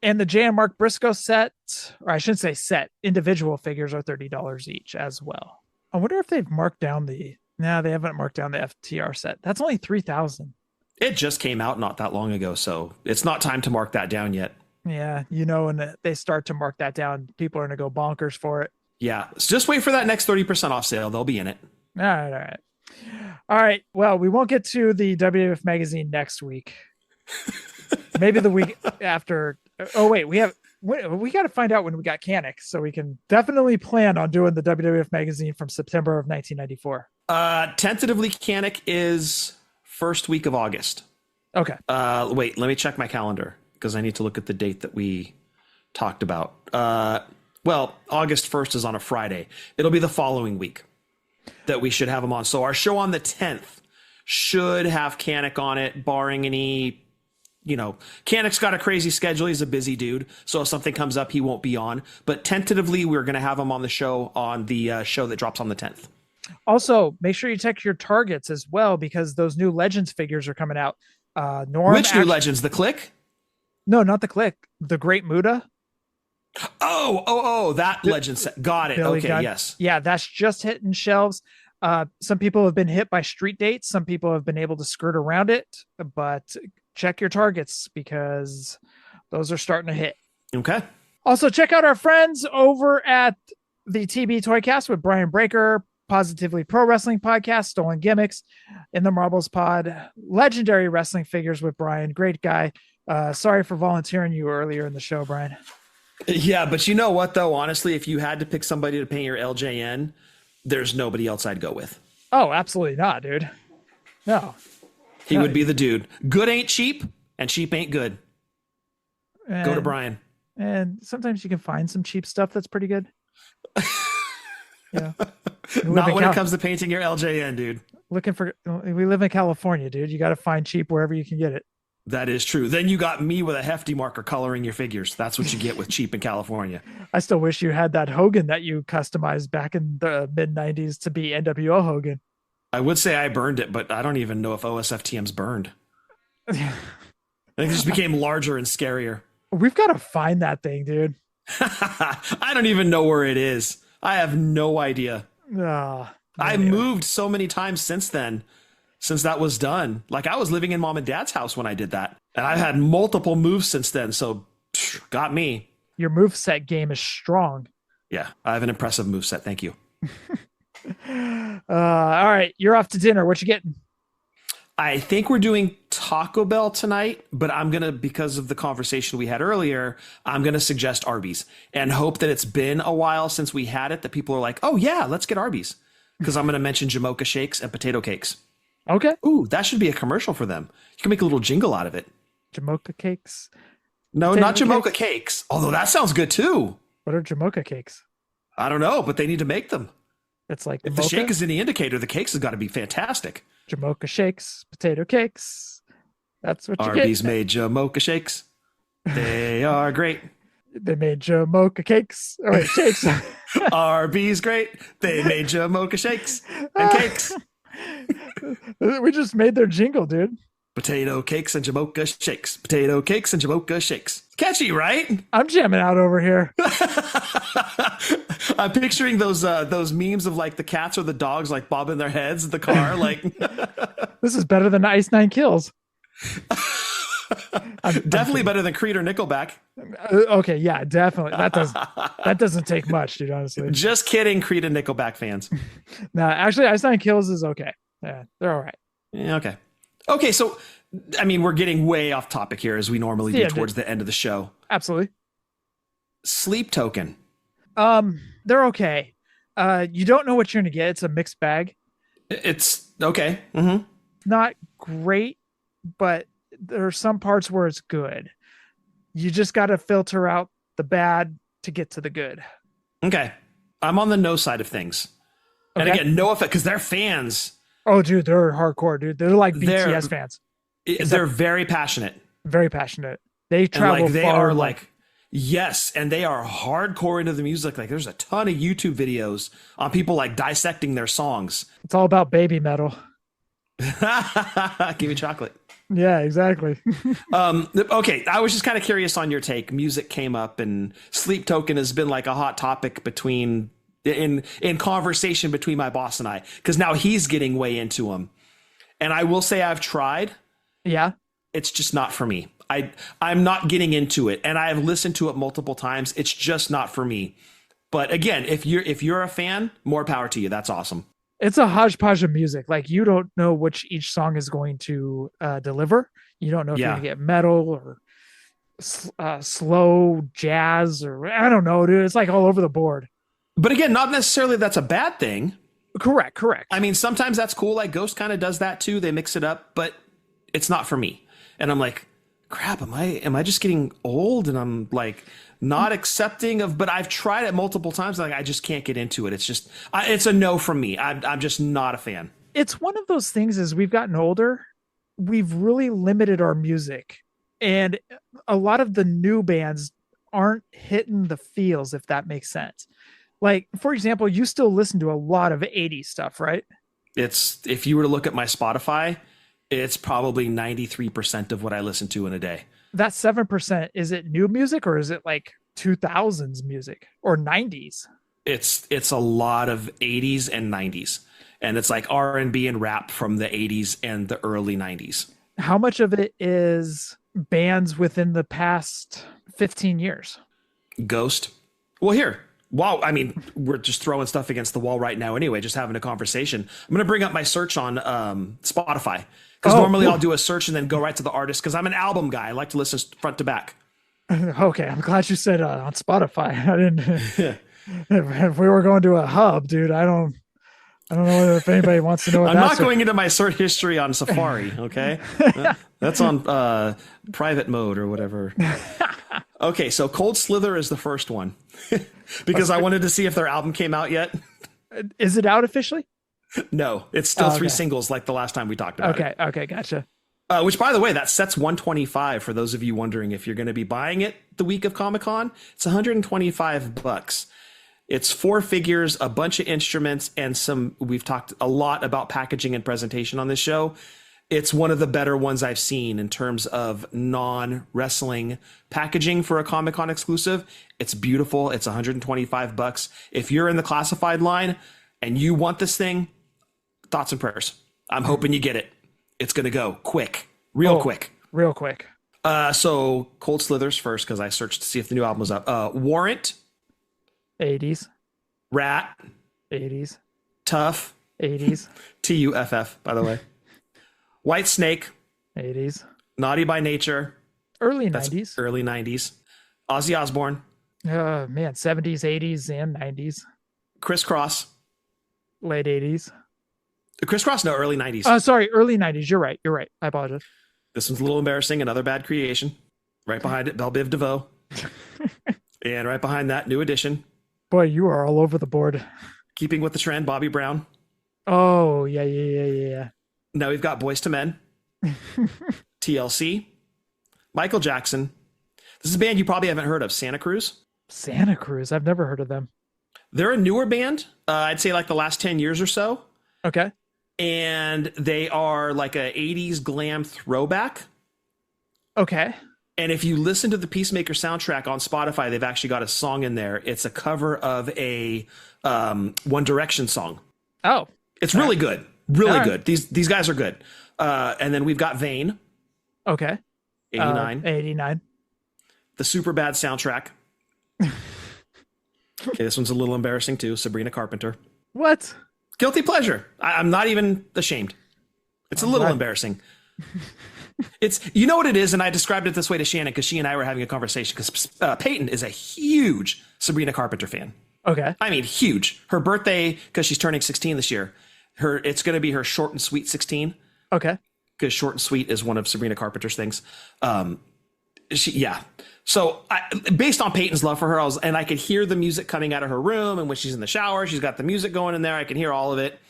[SPEAKER 2] And the J and Mark Briscoe set, or I shouldn't say set, individual figures are $30 each as well. I wonder if they've marked down they haven't marked down the FTR set. That's only 3,000.
[SPEAKER 1] It just came out not that long ago, so it's not time to mark that down yet.
[SPEAKER 2] Yeah, when they start to mark that down, people are going to go bonkers for it.
[SPEAKER 1] Yeah, so just wait for that next 30% off sale. They'll be in it.
[SPEAKER 2] All right. Well, we won't get to the WWF magazine next week. Maybe the week after. Oh, wait, we got to find out when we got Canick, so we can definitely plan on doing the WWF magazine from September of 1994.
[SPEAKER 1] Tentatively, Canick is first week of August.
[SPEAKER 2] Okay.
[SPEAKER 1] Wait, let me check my calendar because I need to look at the date that we talked about. Well, August 1st is on a Friday. It'll be the following week that we should have him on. So our show on the 10th should have Canick on it, barring any, Canick's got a crazy schedule. He's a busy dude. So if something comes up, he won't be on. But tentatively, we're going to have him on the show show that drops on the 10th.
[SPEAKER 2] Also, make sure you check your targets as well, because those new Legends figures are coming out.
[SPEAKER 1] Which new Legends? The Click?
[SPEAKER 2] No, not the Click. The Great Muda.
[SPEAKER 1] Oh, that Legend set. Got it.
[SPEAKER 2] Billy
[SPEAKER 1] okay,
[SPEAKER 2] Gunn.
[SPEAKER 1] Yes.
[SPEAKER 2] Yeah, that's just hitting shelves. Some people have been hit by street dates. Some people have been able to skirt around it, but check your targets because those are starting to hit.
[SPEAKER 1] Okay.
[SPEAKER 2] Also, check out our friends over at the TB Toycast with Brian Breaker, Positively Pro Wrestling Podcast, Stolen Gimmicks, In the Marbles Pod, Legendary Wrestling Figures with Brian. Great guy. Sorry for volunteering you earlier in the show, Brian.
[SPEAKER 1] Yeah, but you know what, though? Honestly, if you had to pick somebody to paint your LJN, there's nobody else I'd go with.
[SPEAKER 2] Oh, absolutely not, dude. No.
[SPEAKER 1] He would be the dude. Good ain't cheap, and cheap ain't good. Go to Brian.
[SPEAKER 2] And sometimes you can find some cheap stuff that's pretty good.
[SPEAKER 1] Not when it comes to painting your LJN, dude.
[SPEAKER 2] We live in California, dude. You got to find cheap wherever you can get it.
[SPEAKER 1] That is true. Then you got me with a hefty marker coloring your figures. That's what you get with cheap in California.
[SPEAKER 2] I still wish you had that Hogan that you customized back in the mid 90s to be NWO Hogan.
[SPEAKER 1] I would say I burned it, but I don't even know if OSFTM's burned. I think it just became larger and scarier.
[SPEAKER 2] We've got to find that thing, dude.
[SPEAKER 1] I don't even know where it is. I have no idea. I moved so many times since then, since that was done. Like, I was living in mom and dad's house when I did that. And I've had multiple moves since then. So got me.
[SPEAKER 2] Your moveset game is strong.
[SPEAKER 1] Yeah, I have an impressive moveset. Thank you.
[SPEAKER 2] All right. You're off to dinner. What you getting?
[SPEAKER 1] I think we're doing Taco Bell tonight, but I'm going to, because of the conversation we had earlier, I'm going to suggest Arby's and hope that it's been a while since we had it, that people are like, oh yeah, let's get Arby's. Because I'm going to mention Jamocha shakes and potato cakes.
[SPEAKER 2] Okay.
[SPEAKER 1] Ooh, that should be a commercial for them. You can make a little jingle out of it.
[SPEAKER 2] Jamocha cakes?
[SPEAKER 1] No,
[SPEAKER 2] Potato
[SPEAKER 1] not Jamocha cakes. Although that sounds good too.
[SPEAKER 2] What are Jamocha cakes?
[SPEAKER 1] I don't know, but they need to make them.
[SPEAKER 2] It's like
[SPEAKER 1] if the shake is any indicator, the cakes has got to be fantastic.
[SPEAKER 2] Jamocha shakes, potato cakes. That's what you get.
[SPEAKER 1] Arby's made Jamocha shakes. They are great.
[SPEAKER 2] They made Jamocha cakes. Oh, wait, shakes.
[SPEAKER 1] Arby's great. They made Jamocha shakes and cakes.
[SPEAKER 2] We just made their jingle, dude.
[SPEAKER 1] Potato cakes and Jamocha shakes. Potato cakes and Jamocha shakes. Catchy, right?
[SPEAKER 2] I'm jamming out over here.
[SPEAKER 1] I'm picturing those memes of like the cats or the dogs like bobbing their heads in the car. Like,
[SPEAKER 2] this is better than Ice Nine Kills.
[SPEAKER 1] Definitely better than Creed or Nickelback.
[SPEAKER 2] Okay, yeah, definitely. That doesn't take much, dude. Honestly,
[SPEAKER 1] just kidding, Creed and Nickelback fans.
[SPEAKER 2] No, actually, Ice Nine Kills is okay. Yeah, they're all right.
[SPEAKER 1] Yeah, okay. So, I mean, we're getting way off topic here as we normally do towards the end of the show.
[SPEAKER 2] Absolutely.
[SPEAKER 1] Sleep Token.
[SPEAKER 2] They're okay. You don't know what you're gonna get. It's a mixed bag.
[SPEAKER 1] It's okay. Mm-hmm.
[SPEAKER 2] Not great, but there are some parts where it's good. You just got to filter out the bad to get to the good.
[SPEAKER 1] Okay. I'm on the no side of things. Okay. And again, no effect, because they're fans.
[SPEAKER 2] Oh, dude, they're hardcore, dude. They're like BTS fans.
[SPEAKER 1] They're very passionate.
[SPEAKER 2] Very passionate. They travel
[SPEAKER 1] they
[SPEAKER 2] far.
[SPEAKER 1] Are like, yes, and they are hardcore into the music. Like, there's a ton of YouTube videos on people like dissecting their songs.
[SPEAKER 2] It's all about baby metal.
[SPEAKER 1] Give me chocolate.
[SPEAKER 2] Yeah, exactly.
[SPEAKER 1] Okay, I was just kind of curious on your take. Music came up, and Sleep Token has been like a hot topic in conversation between my boss and I, because now he's getting way into them. And I will say I've tried.
[SPEAKER 2] Yeah.
[SPEAKER 1] It's just not for me. I'm not getting into it, and I have listened to it multiple times. It's just not for me. But again, if you're a fan, more power to you. That's awesome.
[SPEAKER 2] It's a hodgepodge of music. Like, you don't know which each song is going to deliver. You don't know if you're going to get metal or slow jazz, or I don't know, dude. It's like all over the board.
[SPEAKER 1] But again, not necessarily that's a bad thing.
[SPEAKER 2] Correct.
[SPEAKER 1] I mean, sometimes that's cool. Like Ghost kind of does that too. They mix it up, but it's not for me. And I'm like, crap, am I just getting old? And I'm like not accepting of, but I've tried it multiple times. Like, I just can't get into it. It's just, it's a no from me. I'm just not a fan.
[SPEAKER 2] It's one of those things, as we've gotten older, we've really limited our music, and a lot of the new bands aren't hitting the feels, if that makes sense. Like, for example, you still listen to a lot of 80s stuff, right?
[SPEAKER 1] If you were to look at my Spotify, it's probably 93% of what I listen to in a day.
[SPEAKER 2] That 7%, is it new music, or is it like 2000s music or 90s?
[SPEAKER 1] It's a lot of 80s and 90s, and it's like R&B and rap from the 80s and the early 90s.
[SPEAKER 2] How much of it is bands within the past 15 years?
[SPEAKER 1] Ghost. Well, here. Wow. I mean, we're just throwing stuff against the wall right now anyway, just having a conversation. I'm going to bring up my search on Spotify, because normally I'll do a search and then go right to the artist, because I'm an album guy. I like to listen front to back.
[SPEAKER 2] Okay. I'm glad you said on Spotify. I didn't. If we were going to a hub, dude, I don't know if anybody wants to know.
[SPEAKER 1] I'm not going into my search history on Safari. Okay. That's on private mode or whatever. Okay. So Cold Slither is the first one because I wanted to see if their album came out yet.
[SPEAKER 2] Is it out officially?
[SPEAKER 1] No, it's still 3 singles like the last time we talked about it.
[SPEAKER 2] Okay. Gotcha.
[SPEAKER 1] Which, by the way, that set's $125 for those of you wondering if you're going to be buying it the week of Comic-Con. It's $125. It's 4 figures, a bunch of instruments, and we've talked a lot about packaging and presentation on this show. It's one of the better ones I've seen in terms of non-wrestling packaging for a Comic-Con exclusive. It's beautiful. It's $125. If you're in the classified line and you want this thing, thoughts and prayers. I'm hoping you get it. It's going to go quick, real quick. So Cold Slithers first, because I searched to see if the new album was up. Warrant.
[SPEAKER 2] 80s.
[SPEAKER 1] Rat.
[SPEAKER 2] 80s.
[SPEAKER 1] Tough.
[SPEAKER 2] 80s.
[SPEAKER 1] TUFF, by the way. White Snake.
[SPEAKER 2] 80s.
[SPEAKER 1] Naughty by Nature.
[SPEAKER 2] Early 90s.
[SPEAKER 1] Early 90s. Ozzy Osbourne.
[SPEAKER 2] Man, 70s, 80s, and 90s.
[SPEAKER 1] Crisscross.
[SPEAKER 2] Late 80s.
[SPEAKER 1] Crisscross, no, early 90s.
[SPEAKER 2] Sorry, early 90s. You're right. I apologize.
[SPEAKER 1] This one's a little embarrassing. Another bad creation. Right behind it, Belle Biv DeVoe. And right behind that, New Edition.
[SPEAKER 2] Boy, you are all over the board.
[SPEAKER 1] Keeping with the trend, Bobby Brown.
[SPEAKER 2] Oh, yeah.
[SPEAKER 1] Now we've got Boys to Men. TLC. Michael Jackson. This is a band you probably haven't heard of, Santa Cruz.
[SPEAKER 2] Santa Cruz. I've never heard of them.
[SPEAKER 1] They're a newer band. I'd say like the last 10 years or so.
[SPEAKER 2] Okay.
[SPEAKER 1] And they are like a 80s glam throwback.
[SPEAKER 2] Okay.
[SPEAKER 1] And if you listen to the Peacemaker soundtrack on Spotify, they've actually got a song in there. It's a cover of a One Direction song.
[SPEAKER 2] Oh.
[SPEAKER 1] It's really good. Really good. These guys are good. And then we've got Vane.
[SPEAKER 2] Okay.
[SPEAKER 1] 89.
[SPEAKER 2] 89.
[SPEAKER 1] The Superbad soundtrack. Okay, this one's a little embarrassing too. Sabrina Carpenter.
[SPEAKER 2] What?
[SPEAKER 1] Guilty pleasure. I'm not even ashamed. It's a little embarrassing. It's, you know what it is, and I described it this way to Shannon because she and I were having a conversation because Peyton is a huge Sabrina Carpenter fan.
[SPEAKER 2] Okay.
[SPEAKER 1] I mean, huge. Her birthday, because she's turning 16 this year, it's going to be her short and sweet 16.
[SPEAKER 2] Okay.
[SPEAKER 1] Because short and sweet is one of Sabrina Carpenter's things. So based on Peyton's love for her, and I could hear the music coming out of her room, and when she's in the shower, she's got the music going in there. I can hear all of it.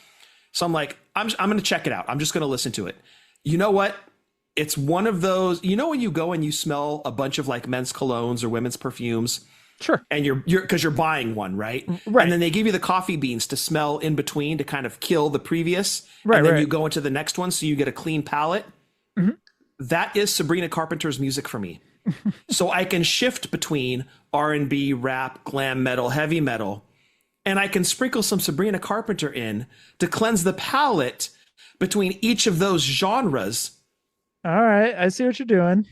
[SPEAKER 1] So I'm like, I'm going to check it out. I'm just going to listen to it. You know what? It's one of those, you know, when you go and you smell a bunch of like men's colognes or women's perfumes.
[SPEAKER 2] Sure.
[SPEAKER 1] And you're buying one, right?
[SPEAKER 2] Right.
[SPEAKER 1] And then they give you the coffee beans to smell in between to kind of kill the previous.
[SPEAKER 2] Right.
[SPEAKER 1] And then you go into the next one. So you get a clean palette.
[SPEAKER 2] Mm-hmm.
[SPEAKER 1] That is Sabrina Carpenter's music for me. So I can shift between R&B, rap, glam metal, heavy metal, and I can sprinkle some Sabrina Carpenter in to cleanse the palette between each of those genres.
[SPEAKER 2] All right. I see what you're doing.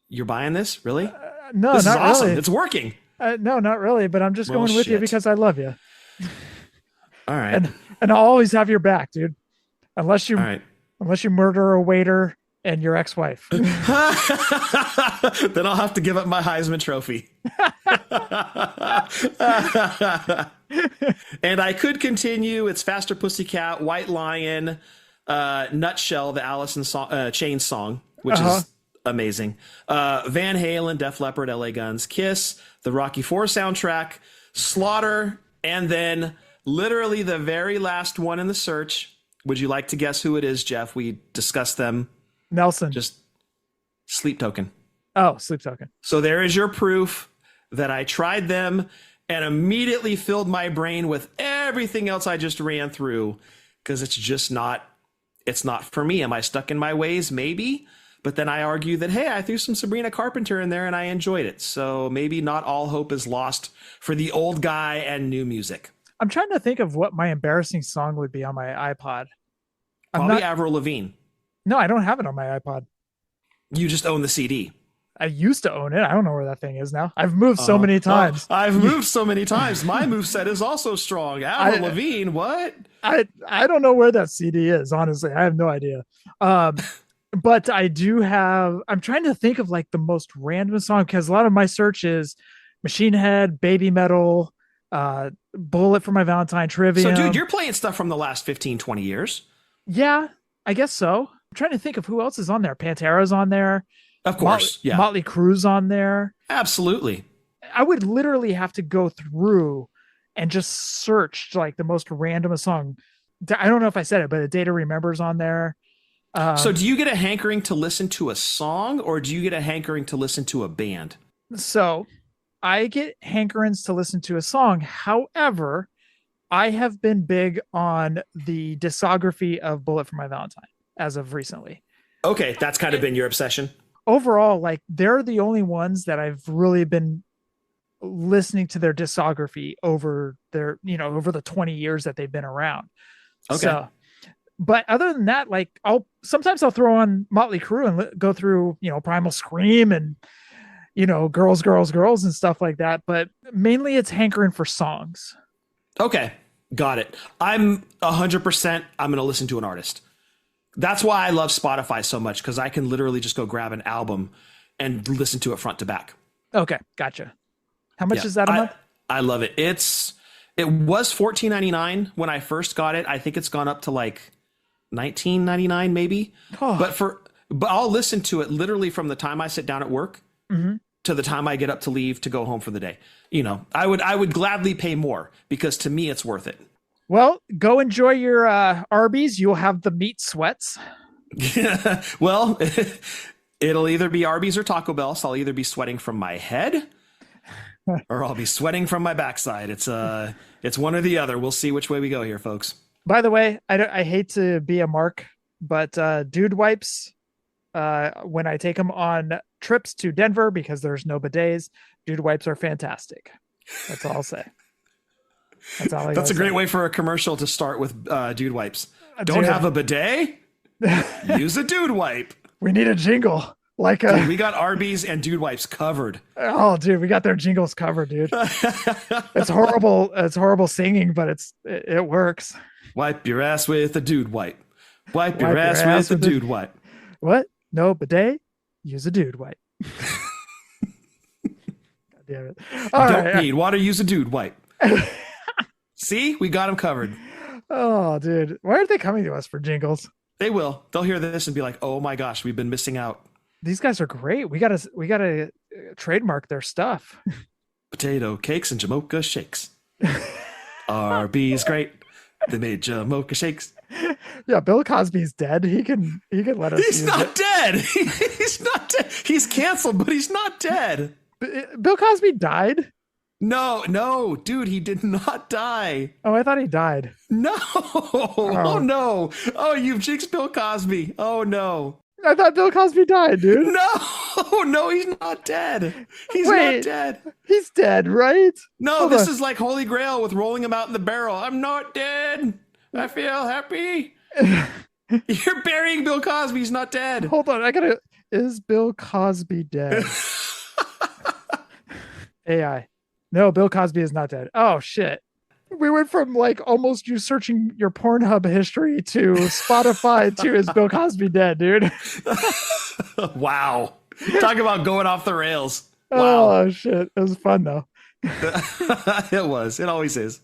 [SPEAKER 1] You're buying this? Really?
[SPEAKER 2] No,
[SPEAKER 1] this
[SPEAKER 2] not
[SPEAKER 1] is awesome.
[SPEAKER 2] really.
[SPEAKER 1] It's working.
[SPEAKER 2] No, not really, but I'm just going with you because I love you.
[SPEAKER 1] All right.
[SPEAKER 2] And I'll always have your back, dude. Unless you murder a waiter and your ex-wife.
[SPEAKER 1] Then I'll have to give up my Heisman Trophy. And I could continue. It's Faster Pussycat, White Lion, Nutshell, the Alice Chains song, which is amazing. Van Halen, Def Leppard, LA Guns, Kiss, the Rocky IV soundtrack, Slaughter, and then literally the very last one in the search. Would you like to guess who it is, Jeff? We discussed them.
[SPEAKER 2] Nelson.
[SPEAKER 1] Just Sleep Token.
[SPEAKER 2] Oh, Sleep Token.
[SPEAKER 1] So there is your proof that I tried them and immediately filled my brain with everything else I just ran through because it's not for me. Am I stuck in my ways? Maybe. But then I argue that, hey, I threw some Sabrina Carpenter in there and I enjoyed it. So maybe not all hope is lost for the old guy and new music.
[SPEAKER 2] I'm trying to think of what my embarrassing song would be on my iPod.
[SPEAKER 1] Probably Avril Lavigne.
[SPEAKER 2] No, I don't have it on my iPod.
[SPEAKER 1] You just own the CD.
[SPEAKER 2] I used to own it. I don't know where that thing is now. I've moved so many times.
[SPEAKER 1] I've moved so many times. My moveset is also strong. Avril Lavigne, what?
[SPEAKER 2] I don't know where that CD is, honestly. I have no idea. But I do have, I'm trying to think of like the most random song because a lot of my search is Machine Head, Baby Metal, Bullet for My Valentine, Trivium.
[SPEAKER 1] So dude, you're playing stuff from the last 15, 20 years.
[SPEAKER 2] Yeah, I guess so. I'm trying to think of who else is on there. Pantera's on there.
[SPEAKER 1] Of course. Yeah.
[SPEAKER 2] Motley Crue's on there.
[SPEAKER 1] Absolutely.
[SPEAKER 2] I would literally have to go through and just search like the most random song. I don't know if I said it, but A Day to Remember's on there.
[SPEAKER 1] So do you get a hankering to listen to a song, or do you get a hankering to listen to a band?
[SPEAKER 2] So I get hankerings to listen to a song. However, I have been big on the discography of Bullet for My Valentine as of recently.
[SPEAKER 1] Okay, that's kind of been your obsession.
[SPEAKER 2] Overall, like they're the only ones that I've really been listening to their discography over their, over the 20 years that they've been around.
[SPEAKER 1] Okay.
[SPEAKER 2] So, but other than that, like sometimes I'll throw on Motley Crue and go through, Primal Scream and, Girls, and stuff like that. But mainly it's hankering for songs.
[SPEAKER 1] Okay, got it. I'm 100%. I'm going to listen to an artist. That's why I love Spotify so much, because I can literally just go grab an album and listen to it front to back.
[SPEAKER 2] Okay, gotcha. How much is that a month?
[SPEAKER 1] I love it. It was $14.99 when I first got it. I think it's gone up to like $19.99 maybe.
[SPEAKER 2] Oh.
[SPEAKER 1] But I'll listen to it literally from the time I sit down at work to the time I get up to leave to go home for the day. I would gladly pay more, because to me it's worth it.
[SPEAKER 2] Well, go enjoy your Arby's. You'll have the meat sweats.
[SPEAKER 1] Well, it'll either be Arby's or Taco Bell. So I'll either be sweating from my head or I'll be sweating from my backside. It's one or the other. We'll see which way we go here, folks.
[SPEAKER 2] By the way, I hate to be a mark, but dude wipes, when I take them on trips to Denver, because there's no bidets, dude wipes are fantastic. That's all I'll say. That's a
[SPEAKER 1] great way for a commercial to start with dude wipes. Don't have a bidet? Use a dude wipe.
[SPEAKER 2] We need a jingle.
[SPEAKER 1] Dude, we got Arby's and dude wipes covered.
[SPEAKER 2] Oh, dude, we got their jingles covered, dude. It's horrible. It's horrible singing, but it works.
[SPEAKER 1] Wipe your ass with a dude wipe. Wipe your ass with a dude wipe.
[SPEAKER 2] What? No bidet? Use a dude wipe. God damn it.
[SPEAKER 1] Don't need water. Use a dude wipe. See, we got them covered.
[SPEAKER 2] Oh, dude. Why aren't they coming to us for jingles?
[SPEAKER 1] They will. They'll hear this and be like, oh my gosh, we've been missing out.
[SPEAKER 2] These guys are great. We gotta trademark their stuff.
[SPEAKER 1] Potato cakes and Jamocha shakes. Arby's great. They made Jamocha shakes.
[SPEAKER 2] Yeah, Bill Cosby's dead. He can let us.
[SPEAKER 1] He's not dead. He's not dead. He's canceled, but he's not dead.
[SPEAKER 2] Bill Cosby died?
[SPEAKER 1] No, dude, he did not die.
[SPEAKER 2] Oh, I thought he died.
[SPEAKER 1] No. Oh no. Oh, you've jinxed Bill Cosby. Oh no.
[SPEAKER 2] I thought Bill Cosby died, dude.
[SPEAKER 1] No, he's not dead. He's not dead.
[SPEAKER 2] He's dead, right?
[SPEAKER 1] No, this is like Holy Grail with rolling him out in the barrel. I'm not dead. I feel happy. You're burying Bill Cosby. He's not dead.
[SPEAKER 2] Hold on. Is Bill Cosby dead? AI. No, Bill Cosby is not dead. Oh, shit. We went from like almost you searching your Pornhub history to Spotify to is Bill Cosby dead, dude?
[SPEAKER 1] Wow. Talk about going off the rails. Wow.
[SPEAKER 2] Oh, shit. It was fun, though.
[SPEAKER 1] It was. It always is.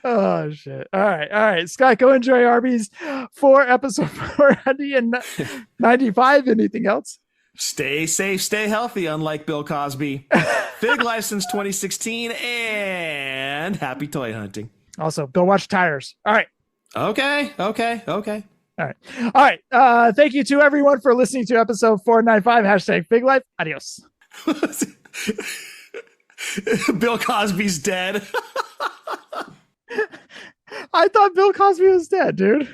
[SPEAKER 2] Oh, shit. All right. Scott, go enjoy Arby's for episode 495. Anything else?
[SPEAKER 1] Stay safe, stay healthy, unlike Bill Cosby. Fig License 2016, and happy toy hunting.
[SPEAKER 2] Also, go watch Tires. All right.
[SPEAKER 1] Okay.
[SPEAKER 2] All right. Thank you to everyone for listening to episode 495. Hashtag Fig Life. Adios.
[SPEAKER 1] Bill Cosby's dead.
[SPEAKER 2] I thought Bill Cosby was dead, dude.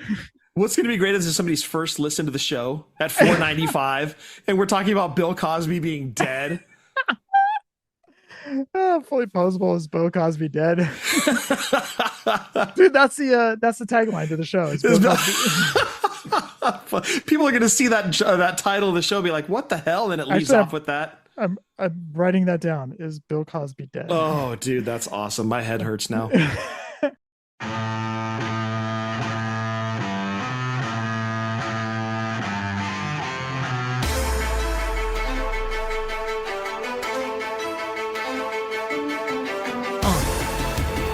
[SPEAKER 1] What's going to be great is if somebody's first listen to the show at 495 and we're talking about Bill Cosby being dead.
[SPEAKER 2] Fullyposeable is Bill Cosby dead. Dude, that's the tagline to the show. It's Bill Cosby.
[SPEAKER 1] People are going to see that title of the show and be like, what the hell? And it leaves off with that.
[SPEAKER 2] I'm writing that down. Is Bill Cosby dead?
[SPEAKER 1] Oh, dude, that's awesome. My head hurts now.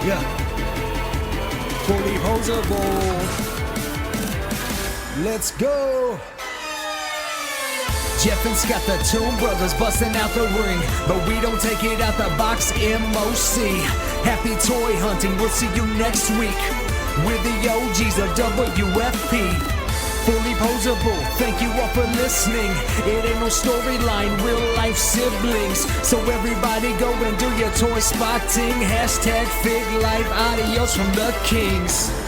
[SPEAKER 9] Yeah. Fullyposeable. Let's go. Jeff and Scott, the Toon Brothers, busting out the ring. But we don't take it out the box, MOC. Happy toy hunting, we'll see you next week. We're the OGs of WFP. Fullyposeable. Fullyposeable. Thank you all for listening. It ain't no storyline, real life siblings. So everybody go and do your toy spotting. Hashtag Fig Life, adios from the Kings.